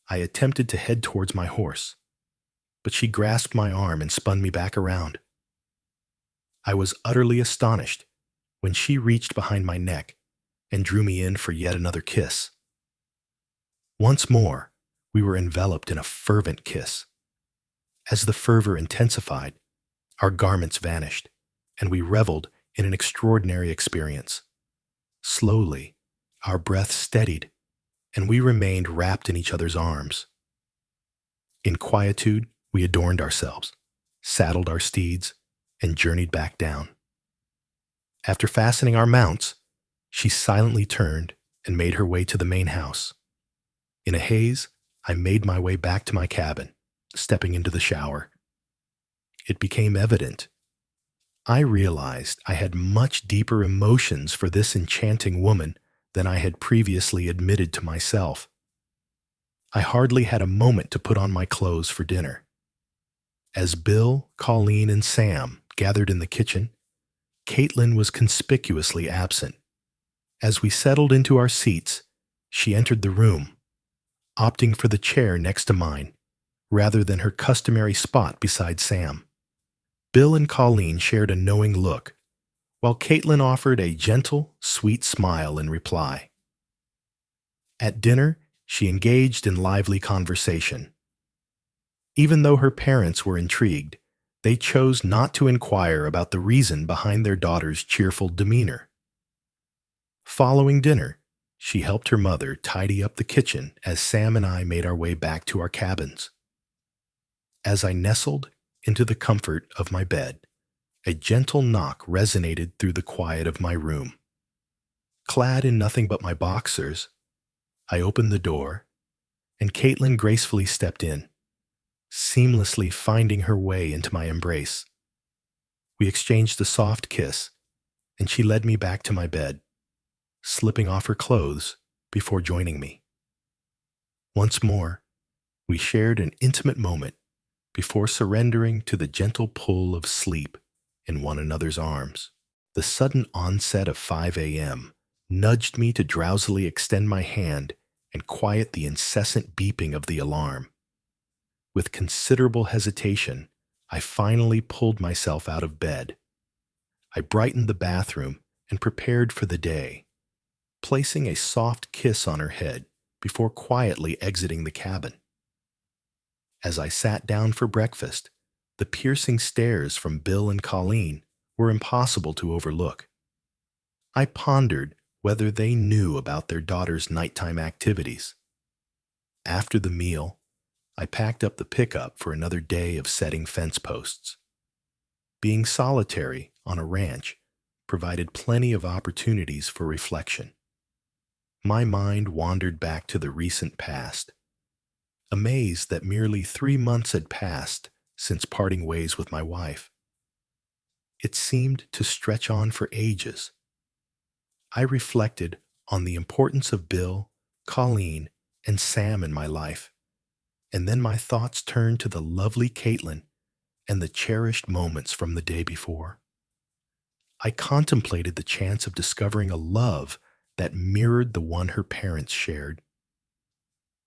I attempted to head towards my horse, but she grasped my arm and spun me back around. I was utterly astonished when she reached behind my neck and drew me in for yet another kiss. Once more, we were enveloped in a fervent kiss. As the fervor intensified, our garments vanished, and we reveled in an extraordinary experience. Slowly, our breath steadied, and we remained wrapped in each other's arms. In quietude, we adorned ourselves, saddled our steeds, and journeyed back down. After fastening our mounts, she silently turned and made her way to the main house. In a haze, I made my way back to my cabin, stepping into the shower. It became evident. I realized I had much deeper emotions for this enchanting woman than I had previously admitted to myself. I hardly had a moment to put on my clothes for dinner. As Bill, Colleen, and Sam gathered in the kitchen, Caitlin was conspicuously absent. As we settled into our seats, she entered the room, opting for the chair next to mine, rather than her customary spot beside Sam. Bill and Colleen shared a knowing look, while Caitlin offered a gentle, sweet smile in reply. At dinner, she engaged in lively conversation. Even though her parents were intrigued, they chose not to inquire about the reason behind their daughter's cheerful demeanor. Following dinner, she helped her mother tidy up the kitchen as Sam and I made our way back to our cabins. As I nestled into the comfort of my bed, a gentle knock resonated through the quiet of my room. Clad in nothing but my boxers, I opened the door, and Caitlin gracefully stepped in, seamlessly finding her way into my embrace. We exchanged a soft kiss, and she led me back to my bed, slipping off her clothes before joining me. Once more, we shared an intimate moment before surrendering to the gentle pull of sleep in one another's arms. The sudden onset of 5 a.m. nudged me to drowsily extend my hand and quiet the incessant beeping of the alarm. With considerable hesitation, I finally pulled myself out of bed. I brightened the bathroom and prepared for the day, placing a soft kiss on her head before quietly exiting the cabin. As I sat down for breakfast, the piercing stares from Bill and Colleen were impossible to overlook. I pondered whether they knew about their daughter's nighttime activities. After the meal, I packed up the pickup for another day of setting fence posts. Being solitary on a ranch provided plenty of opportunities for reflection. My mind wandered back to the recent past, amazed that merely 3 months had passed since parting ways with my wife. It seemed to stretch on for ages. I reflected on the importance of Bill, Colleen, and Sam in my life, and then my thoughts turned to the lovely Caitlin and the cherished moments from the day before. I contemplated the chance of discovering a love that mirrored the one her parents shared.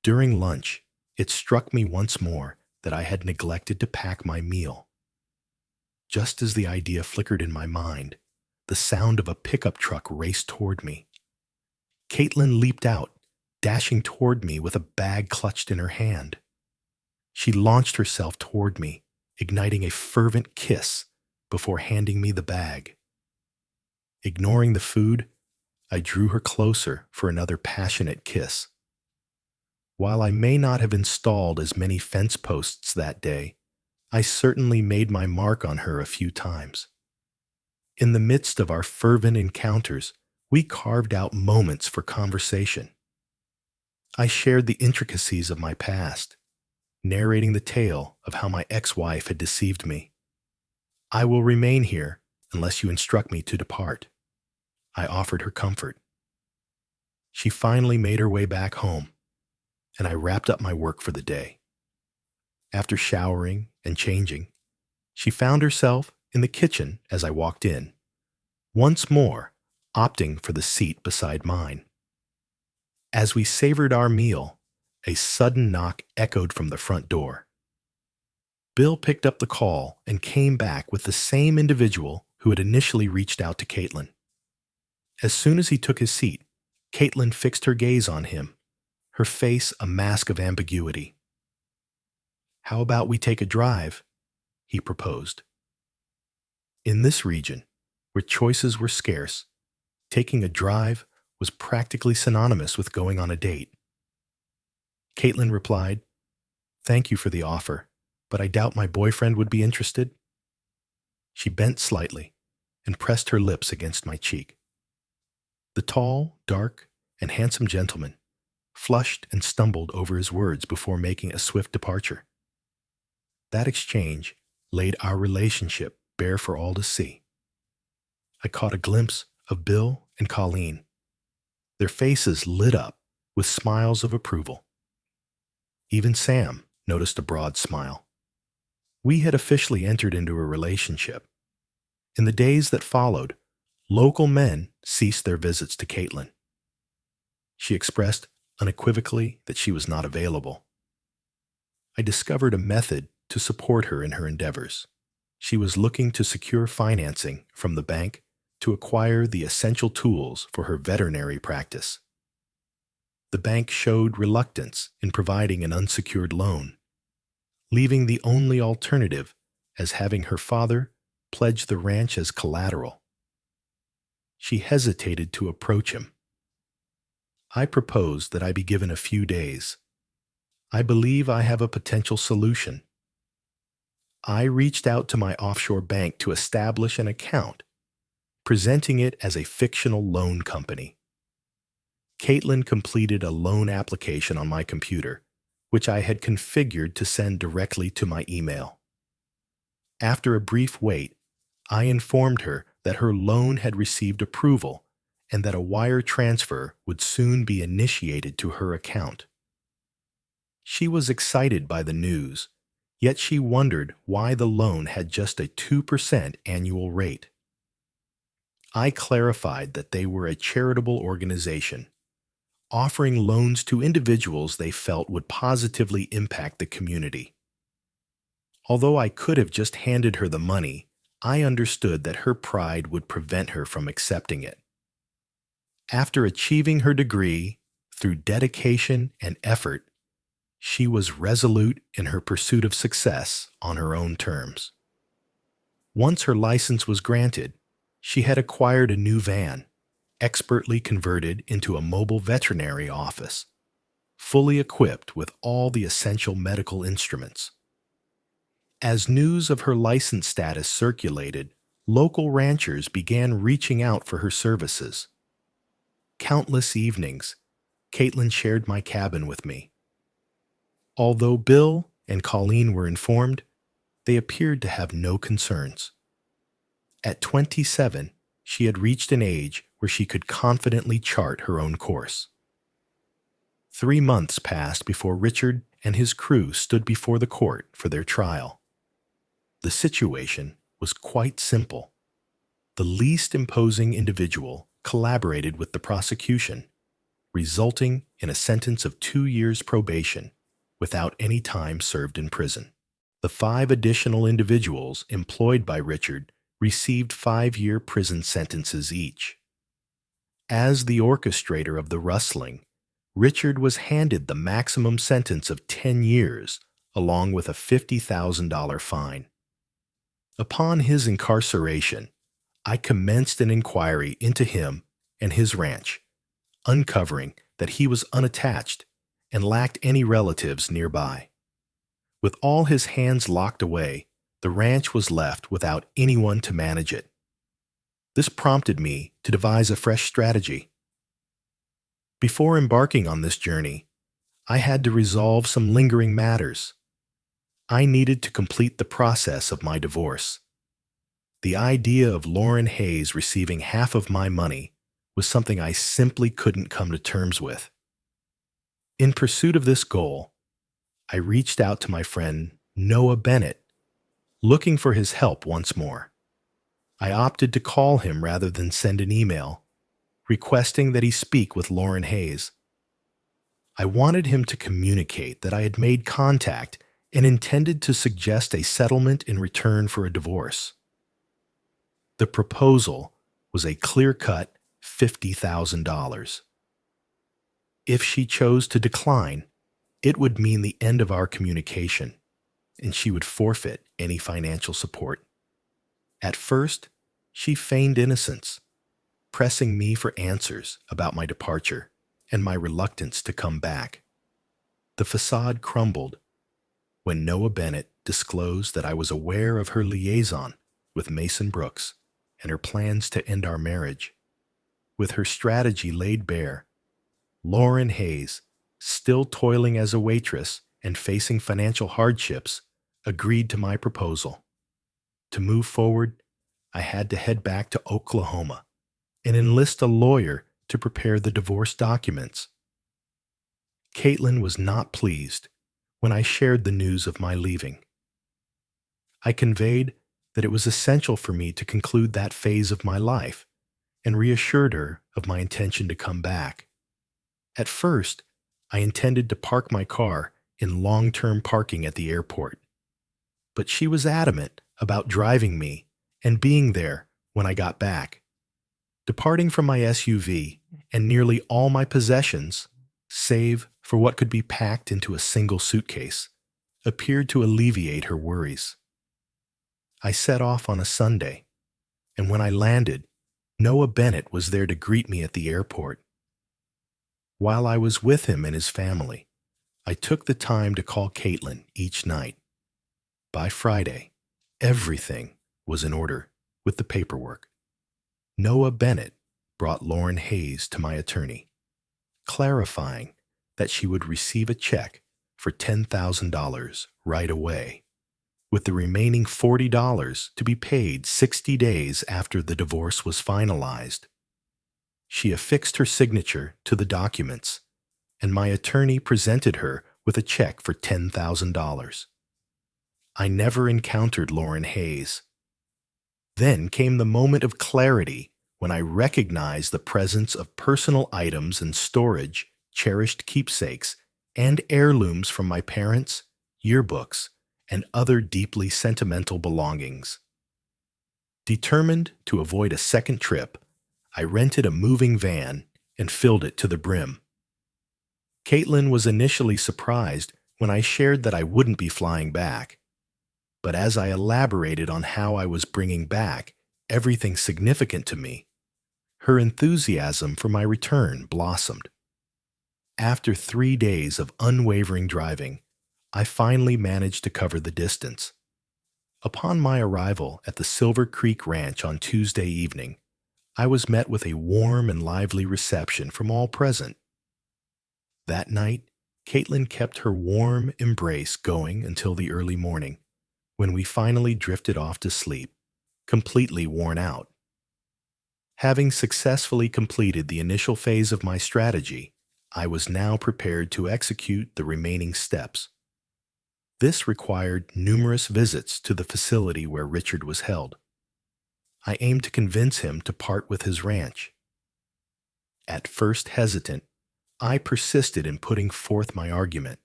During lunch, it struck me once more that I had neglected to pack my meal. Just as the idea flickered in my mind, the sound of a pickup truck raced toward me. Caitlin leaped out, dashing toward me with a bag clutched in her hand. She launched herself toward me, igniting a fervent kiss before handing me the bag. Ignoring the food, I drew her closer for another passionate kiss. While I may not have installed as many fence posts that day, I certainly made my mark on her a few times. In the midst of our fervent encounters, we carved out moments for conversation. I shared the intricacies of my past, narrating the tale of how my ex-wife had deceived me. "I will remain here unless you instruct me to depart." I offered her comfort. She finally made her way back home, and I wrapped up my work for the day. After showering and changing, she found herself in the kitchen as I walked in, once more opting for the seat beside mine. As we savored our meal, a sudden knock echoed from the front door. Bill picked up the call and came back with the same individual who had initially reached out to Caitlin. As soon as he took his seat, Caitlin fixed her gaze on him, her face a mask of ambiguity. "How about we take a drive?" he proposed. In this region, where choices were scarce, taking a drive was practically synonymous with going on a date. Caitlin replied, "Thank you for the offer, but I doubt my boyfriend would be interested." She bent slightly and pressed her lips against my cheek. The tall, dark, and handsome gentleman flushed and stumbled over his words before making a swift departure. That exchange laid our relationship bare for all to see. I caught a glimpse of Bill and Colleen. Their faces lit up with smiles of approval. Even Sam noticed a broad smile. We had officially entered into a relationship. In the days that followed, local men ceased their visits to Caitlin. She expressed unequivocally that she was not available. I discovered a method to support her in her endeavors. She was looking to secure financing from the bank to acquire the essential tools for her veterinary practice. The bank showed reluctance in providing an unsecured loan, leaving the only alternative as having her father pledge the ranch as collateral. She hesitated to approach him. I proposed that I be given a few days. I believe I have a potential solution. I reached out to my offshore bank to establish an account, presenting it as a fictional loan company. Caitlin completed a loan application on my computer, which I had configured to send directly to my email. After a brief wait, I informed her that her loan had received approval and that a wire transfer would soon be initiated to her account. She was excited by the news, yet she wondered why the loan had just a 2% annual rate. I clarified that they were a charitable organization, offering loans to individuals they felt would positively impact the community. Although I could have just handed her the money, I understood that her pride would prevent her from accepting it. After achieving her degree through dedication and effort, she was resolute in her pursuit of success on her own terms. Once her license was granted, she had acquired a new van, expertly converted into a mobile veterinary office, fully equipped with all the essential medical instruments. As news of her license status circulated, local ranchers began reaching out for her services. Countless evenings, Caitlin shared my cabin with me. Although Bill and Colleen were informed, they appeared to have no concerns. At 27, she had reached an age where she could confidently chart her own course. 3 months passed before Richard and his crew stood before the court for their trial. The situation was quite simple. The least imposing individual collaborated with the prosecution, resulting in a sentence of 2 years probation without any time served in prison. The 5 additional individuals employed by Richard received 5-year prison sentences each. As the orchestrator of the rustling, Richard was handed the maximum sentence of 10 years along with a $50,000 fine. Upon his incarceration, I commenced an inquiry into him and his ranch, uncovering that he was unattached and lacked any relatives nearby. With all his hands locked away, the ranch was left without anyone to manage it. This prompted me to devise a fresh strategy. Before embarking on this journey, I had to resolve some lingering matters. I needed to complete the process of my divorce. The idea of Lauren Hayes receiving half of my money was something I simply couldn't come to terms with. In pursuit of this goal, I reached out to my friend Noah Bennett, looking for his help once more. I opted to call him rather than send an email, requesting that he speak with Lauren Hayes. I wanted him to communicate that I had made contact and intended to suggest a settlement in return for a divorce. The proposal was a clear-cut $50,000. If she chose to decline, it would mean the end of our communication, and she would forfeit any financial support. At first, she feigned innocence, pressing me for answers about my departure and my reluctance to come back. The facade crumbled when Noah Bennett disclosed that I was aware of her liaison with Mason Brooks and her plans to end our marriage. With her strategy laid bare, Lauren Hayes, still toiling as a waitress and facing financial hardships, agreed to my proposal. To move forward, I had to head back to Oklahoma and enlist a lawyer to prepare the divorce documents. Caitlin was not pleased when I shared the news of my leaving. I conveyed that it was essential for me to conclude that phase of my life and reassured her of my intention to come back. At first, I intended to park my car in long-term parking at the airport, but she was adamant about driving me and being there when I got back. Departing from my SUV and nearly all my possessions, save for what could be packed into a single suitcase, appeared to alleviate her worries. I set off on a Sunday, and when I landed, Noah Bennett was there to greet me at the airport. While I was with him and his family, I took the time to call Caitlin each night. By Friday, everything was in order with the paperwork. Noah Bennett brought Lauren Hayes to my attorney, clarifying that she would receive a check for $10,000 right away, with the remaining $40 to be paid 60 days after the divorce was finalized. She affixed her signature to the documents, and my attorney presented her with a check for $10,000. I never encountered Lauren Hayes. Then came the moment of clarity when I recognized the presence of personal items in storage, cherished keepsakes, and heirlooms from my parents, yearbooks, and other deeply sentimental belongings. Determined to avoid a second trip, I rented a moving van and filled it to the brim. Caitlin was initially surprised when I shared that I wouldn't be flying back, but as I elaborated on how I was bringing back everything significant to me, her enthusiasm for my return blossomed. After 3 days of unwavering driving, I finally managed to cover the distance. Upon my arrival at the Silver Creek Ranch on Tuesday evening, I was met with a warm and lively reception from all present. That night, Caitlin kept her warm embrace going until the early morning, when we finally drifted off to sleep, completely worn out. Having successfully completed the initial phase of my strategy, I was now prepared to execute the remaining steps. This required numerous visits to the facility where Richard was held. I aimed to convince him to part with his ranch. At first hesitant, I persisted in putting forth my argument.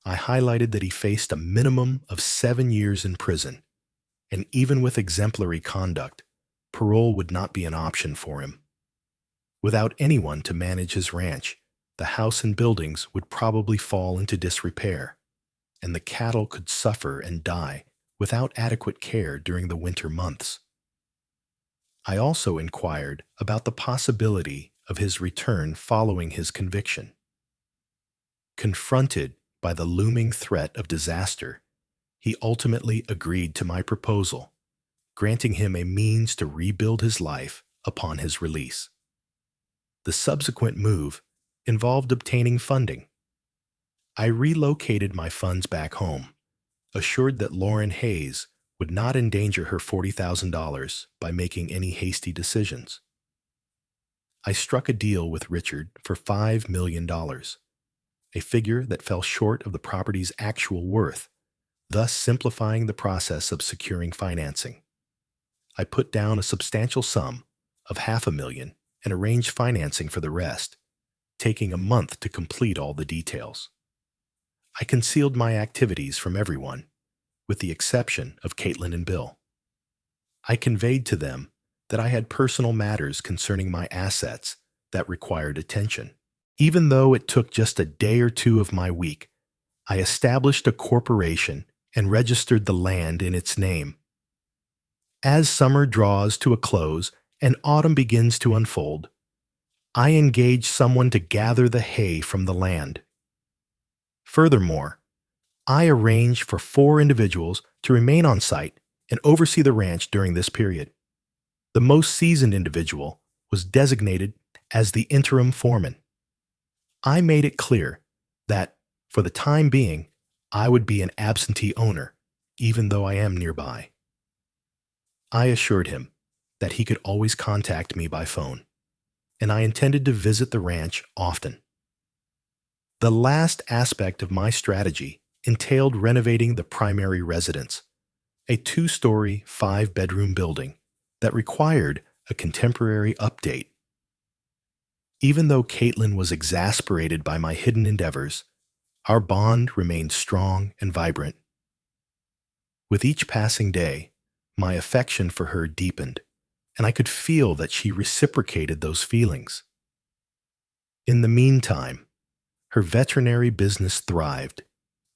I highlighted that he faced a minimum of 7 years in prison, and even with exemplary conduct, parole would not be an option for him. Without anyone to manage his ranch, the house and buildings would probably fall into disrepair, and the cattle could suffer and die without adequate care during the winter months. I also inquired about the possibility of his return following his conviction. Confronted by the looming threat of disaster, he ultimately agreed to my proposal, granting him a means to rebuild his life upon his release. The subsequent move involved obtaining funding. I relocated my funds back home, assured that Lauren Hayes would not endanger her $40,000 by making any hasty decisions. I struck a deal with Richard for $5 million, a figure that fell short of the property's actual worth, thus simplifying the process of securing financing. I put down a substantial sum of $500,000 and arranged financing for the rest, taking a month to complete all the details. I concealed my activities from everyone, with the exception of Caitlin and Bill. I conveyed to them that I had personal matters concerning my assets that required attention. Even though it took just a day or two of my week, I established a corporation and registered the land in its name. As summer draws to a close and autumn begins to unfold, I engage someone to gather the hay from the land. Furthermore, I arrange for 4 individuals to remain on site and oversee the ranch during this period. The most seasoned individual was designated as the interim foreman. I made it clear that, for the time being, I would be an absentee owner, even though I am nearby. I assured him that he could always contact me by phone, and I intended to visit the ranch often. The last aspect of my strategy entailed renovating the primary residence, a 2-story, 5-bedroom building that required a contemporary update. Even though Caitlin was exasperated by my hidden endeavors, our bond remained strong and vibrant. With each passing day, my affection for her deepened, and I could feel that she reciprocated those feelings. In the meantime, her veterinary business thrived,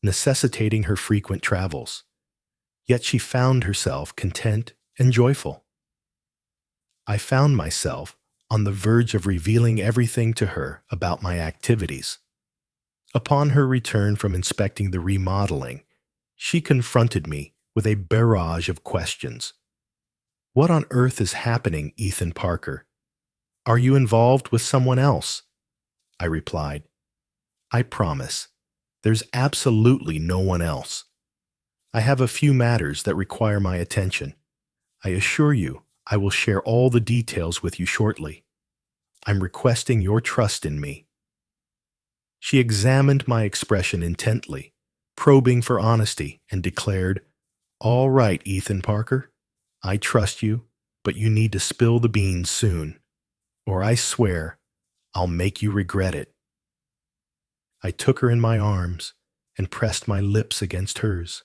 necessitating her frequent travels, yet she found herself content and joyful. I found myself on the verge of revealing everything to her about my activities. Upon her return from inspecting the remodeling, she confronted me with a barrage of questions. "What on earth is happening, Ethan Parker? Are you involved with someone else?" I replied, "I promise, there's absolutely no one else. I have a few matters that require my attention. I assure you I will share all the details with you shortly. I'm requesting your trust in me." She examined my expression intently, probing for honesty, and declared, "All right, Ethan Parker, I trust you, but you need to spill the beans soon, or I swear I'll make you regret it." I took her in my arms and pressed my lips against hers,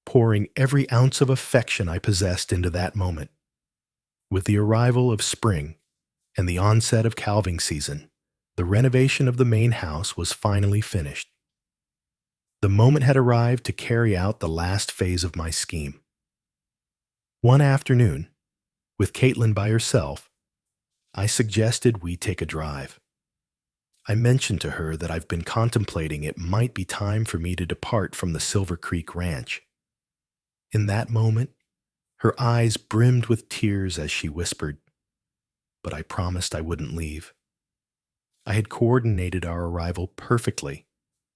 pouring every ounce of affection I possessed into that moment. With the arrival of spring and the onset of calving season, the renovation of the main house was finally finished. The moment had arrived to carry out the last phase of my scheme. One afternoon, with Caitlin by herself, I suggested we take a drive. I mentioned to her that I've been contemplating it might be time for me to depart from the Silver Creek Ranch. In that moment, her eyes brimmed with tears as she whispered, "But I promised I wouldn't leave." I had coordinated our arrival perfectly,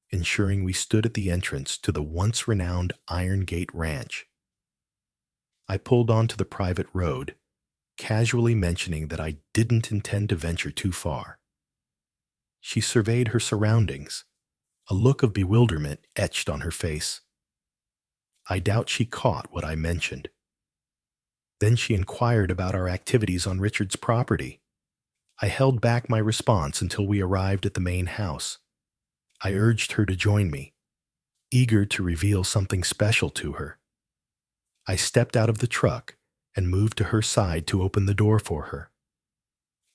ensuring we stood at the entrance to the once renowned Iron Gate Ranch. I pulled onto the private road, casually mentioning that I didn't intend to venture too far. She surveyed her surroundings, a look of bewilderment etched on her face. I doubt she caught what I mentioned. Then she inquired about our activities on Richard's property. I held back my response until we arrived at the main house. I urged her to join me, eager to reveal something special to her. I stepped out of the truck and moved to her side to open the door for her.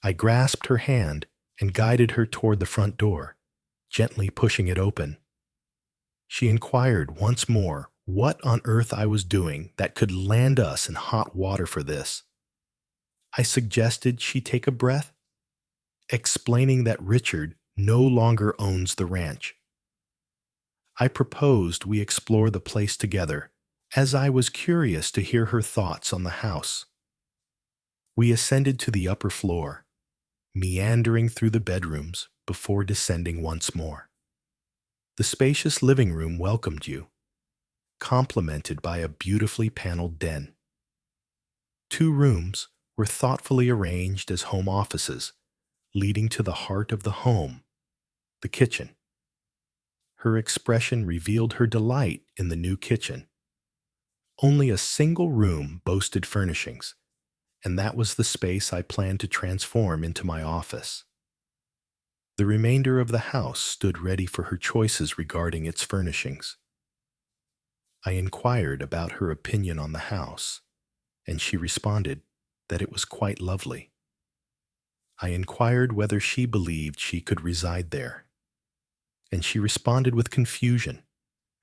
I grasped her hand and guided her toward the front door, gently pushing it open. She inquired once more what on earth I was doing that could land us in hot water for this. I suggested she take a breath, explaining that Richard no longer owns the ranch. I proposed we explore the place together, as I was curious to hear her thoughts on the house. We ascended to the upper floor, meandering through the bedrooms before descending once more. The spacious living room welcomed you, complemented by a beautifully paneled den. 2 rooms were thoughtfully arranged as home offices, leading to the heart of the home, the kitchen. Her expression revealed her delight in the new kitchen. Only a single room boasted furnishings, and that was the space I planned to transform into my office. The remainder of the house stood ready for her choices regarding its furnishings. I inquired about her opinion on the house, and she responded that it was quite lovely. I inquired whether she believed she could reside there, and she responded with confusion,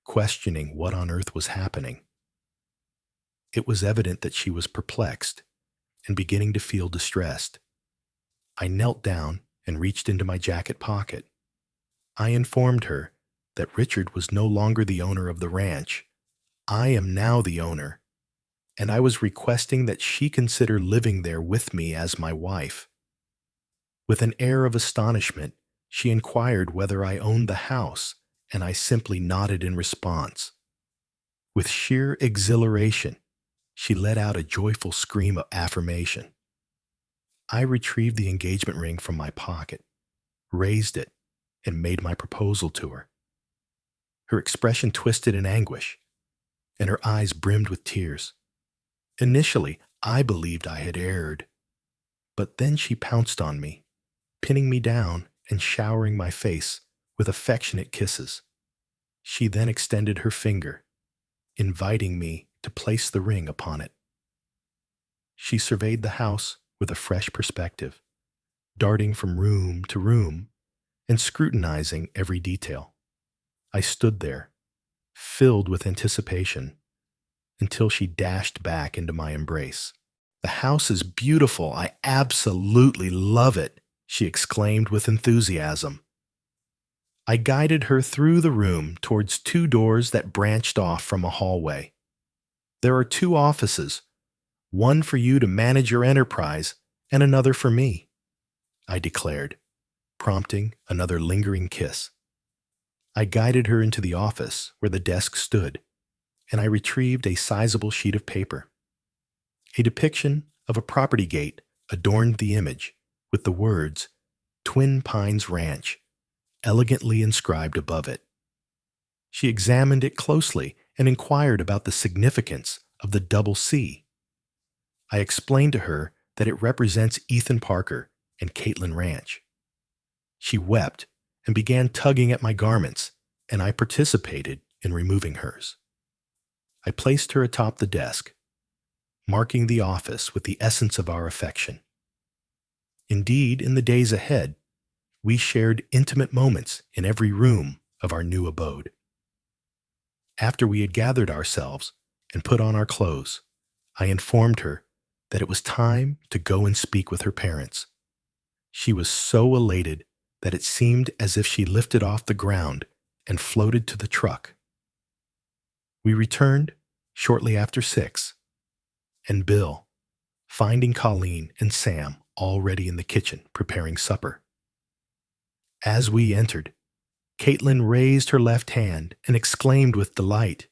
questioning what on earth was happening. It was evident that she was perplexed and beginning to feel distressed. I knelt down and reached into my jacket pocket. I informed her that Richard was no longer the owner of the ranch. I am now the owner, and I was requesting that she consider living there with me as my wife. With an air of astonishment, she inquired whether I owned the house, and I simply nodded in response. With sheer exhilaration, she let out a joyful scream of affirmation. I retrieved the engagement ring from my pocket, raised it, and made my proposal to her. Her expression twisted in anguish, and her eyes brimmed with tears. Initially, I believed I had erred, but then she pounced on me, pinning me down and showering my face with affectionate kisses. She then extended her finger, inviting me to place the ring upon it. She surveyed the house with a fresh perspective, darting from room to room and scrutinizing every detail. I stood there, filled with anticipation, until she dashed back into my embrace. "The house is beautiful. I absolutely love it," she exclaimed with enthusiasm. I guided her through the room towards 2 doors that branched off from a hallway. "There are 2 offices, one for you to manage your enterprise and another for me," I declared, prompting another lingering kiss. I guided her into the office where the desk stood, and I retrieved a sizable sheet of paper. A depiction of a property gate adorned the image with the words "Twin Pines Ranch" elegantly inscribed above it. She examined it closely and inquired about the significance of the double C. I explained to her that it represents Ethan Parker and Caitlin Ranch. She wept and began tugging at my garments, and I participated in removing hers. I placed her atop the desk, marking the office with the essence of our affection. Indeed, in the days ahead, we shared intimate moments in every room of our new abode. After we had gathered ourselves and put on our clothes, I informed her that it was time to go and speak with her parents. She was so elated that it seemed as if she lifted off the ground and floated to the truck. We returned shortly after 6, and Bill, finding Colleen and Sam already in the kitchen preparing supper. As we entered, Caitlin raised her left hand and exclaimed with delight,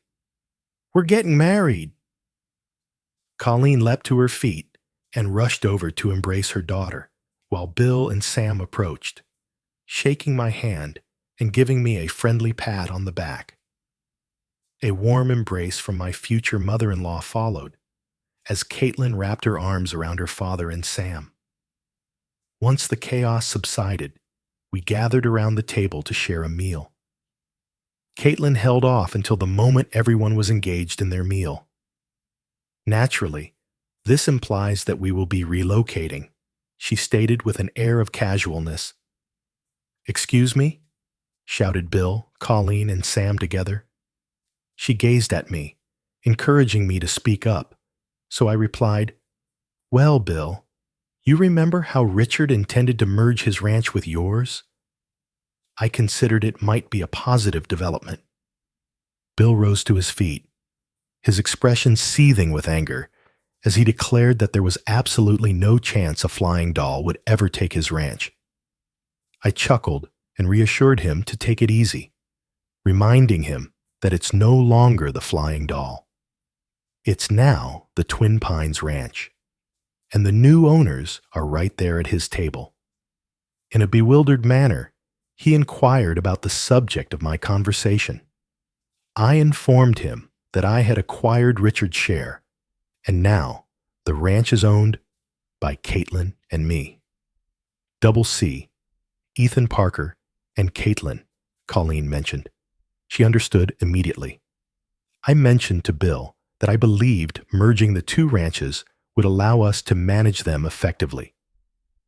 "We're getting married!" Colleen leapt to her feet and rushed over to embrace her daughter, while Bill and Sam approached, shaking my hand and giving me a friendly pat on the back. A warm embrace from my future mother-in-law followed, as Caitlin wrapped her arms around her father and Sam. Once the chaos subsided, we gathered around the table to share a meal. Caitlin held off until the moment everyone was engaged in their meal. Naturally, this implies that we will be relocating, she stated with an air of casualness. "Excuse me?" shouted Bill, Colleen, and Sam together. She gazed at me, encouraging me to speak up, so I replied, "Well, Bill, you remember how Richard intended to merge his ranch with yours?" I considered it might be a positive development. Bill rose to his feet, his expression seething with anger, as he declared that there was absolutely no chance a flying doll would ever take his ranch. I chuckled and reassured him to take it easy, reminding him that it's no longer the flying doll. It's now the Twin Pines Ranch, and the new owners are right there at his table. In a bewildered manner, he inquired about the subject of my conversation. I informed him that I had acquired Richard's share, and now the ranch is owned by Caitlin and me. Double C, Ethan Parker, and Caitlin, Colleen mentioned. She understood immediately. I mentioned to Bill that I believed merging the two ranches would allow us to manage them effectively.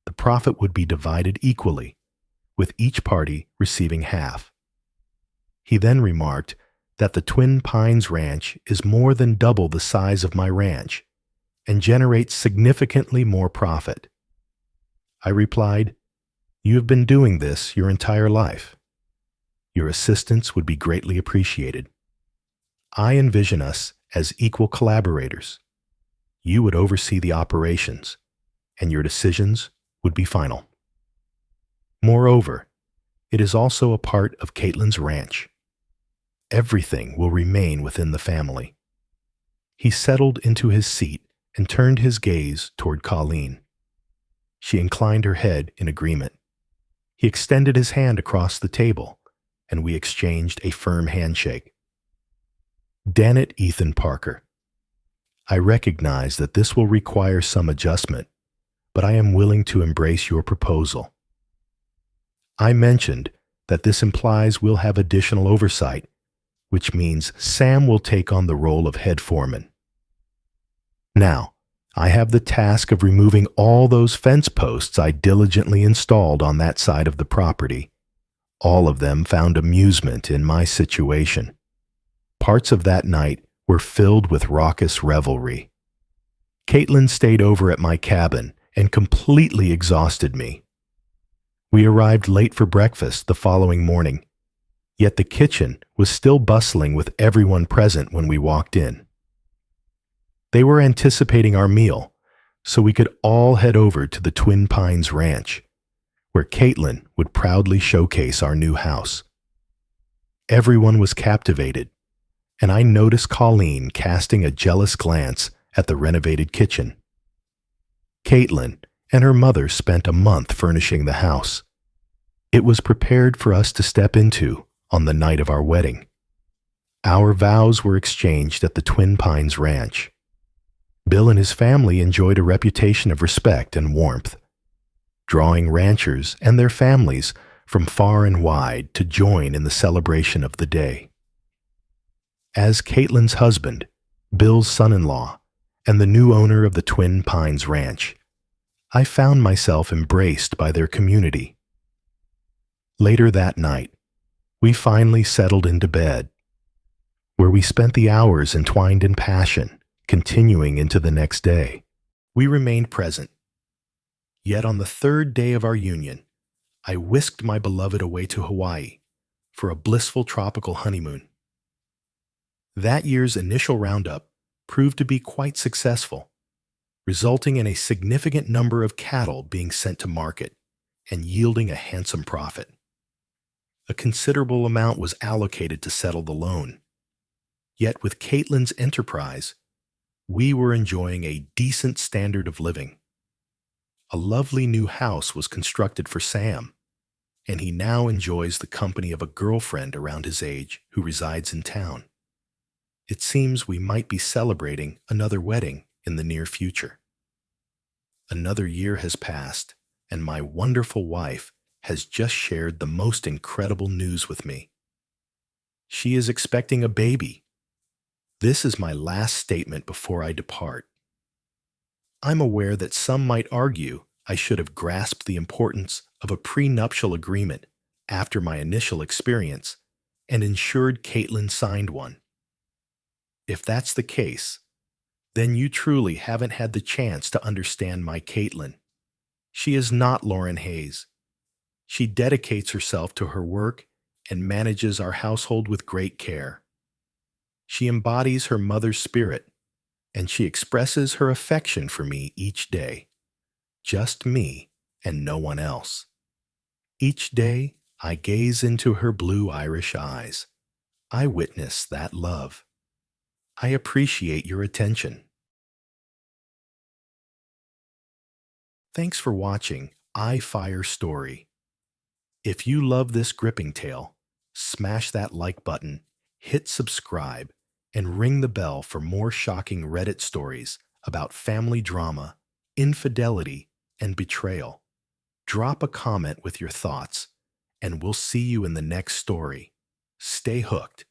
The profit would be divided equally, with each party receiving half. He then remarked that the Twin Pines Ranch is more than double the size of my ranch and generates significantly more profit. I replied, "You have been doing this your entire life. Your assistance would be greatly appreciated. I envision us as equal collaborators. You would oversee the operations, and your decisions would be final. Moreover, it is also a part of Caitlin's ranch. Everything will remain within the family." He settled into his seat and turned his gaze toward Colleen. She inclined her head in agreement. He extended his hand across the table, and we exchanged a firm handshake. "Damn it, Ethan Parker. I recognize that this will require some adjustment, but I am willing to embrace your proposal. I mentioned that this implies we'll have additional oversight, which means Sam will take on the role of head foreman. Now, I have the task of removing all those fence posts I diligently installed on that side of the property. All of them found amusement in my situation. Parts of that night were filled with raucous revelry. Caitlin stayed over at my cabin and completely exhausted me. We arrived late for breakfast the following morning, yet the kitchen was still bustling with everyone present when we walked in. They were anticipating our meal, so we could all head over to the Twin Pines Ranch, where Caitlin would proudly showcase our new house. Everyone was captivated, and I noticed Colleen casting a jealous glance at the renovated kitchen. Caitlin and her mother spent a month furnishing the house. It was prepared for us to step into on the night of our wedding. Our vows were exchanged at the Twin Pines Ranch. Bill and his family enjoyed a reputation of respect and warmth, drawing ranchers and their families from far and wide to join in the celebration of the day. As Caitlin's husband, Bill's son-in-law, and the new owner of the Twin Pines Ranch, I found myself embraced by their community. Later that night, we finally settled into bed, where we spent the hours entwined in passion, continuing into the next day. We remained present. Yet on the third day of our union, I whisked my beloved away to Hawaii for a blissful tropical honeymoon. That year's initial roundup proved to be quite successful, resulting in a significant number of cattle being sent to market and yielding a handsome profit. A considerable amount was allocated to settle the loan. Yet with Caitlin's enterprise, we were enjoying a decent standard of living. A lovely new house was constructed for Sam, and he now enjoys the company of a girlfriend around his age who resides in town. It seems we might be celebrating another wedding in the near future. Another year has passed, and my wonderful wife has just shared the most incredible news with me. She is expecting a baby. This is my last statement before I depart. I'm aware that some might argue I should have grasped the importance of a prenuptial agreement after my initial experience and ensured Caitlin signed one. If that's the case, then you truly haven't had the chance to understand my Caitlin. She is not Lauren Hayes. She dedicates herself to her work and manages our household with great care. She embodies her mother's spirit, and she expresses her affection for me each day. Just me and no one else. Each day, I gaze into her blue Irish eyes. I witness that love. I appreciate your attention. Thanks for watching I Fire Story. If you love this gripping tale, smash that like button, hit subscribe, and ring the bell for more shocking Reddit stories about family drama, infidelity, and betrayal. Drop a comment with your thoughts, and we'll see you in the next story. Stay hooked.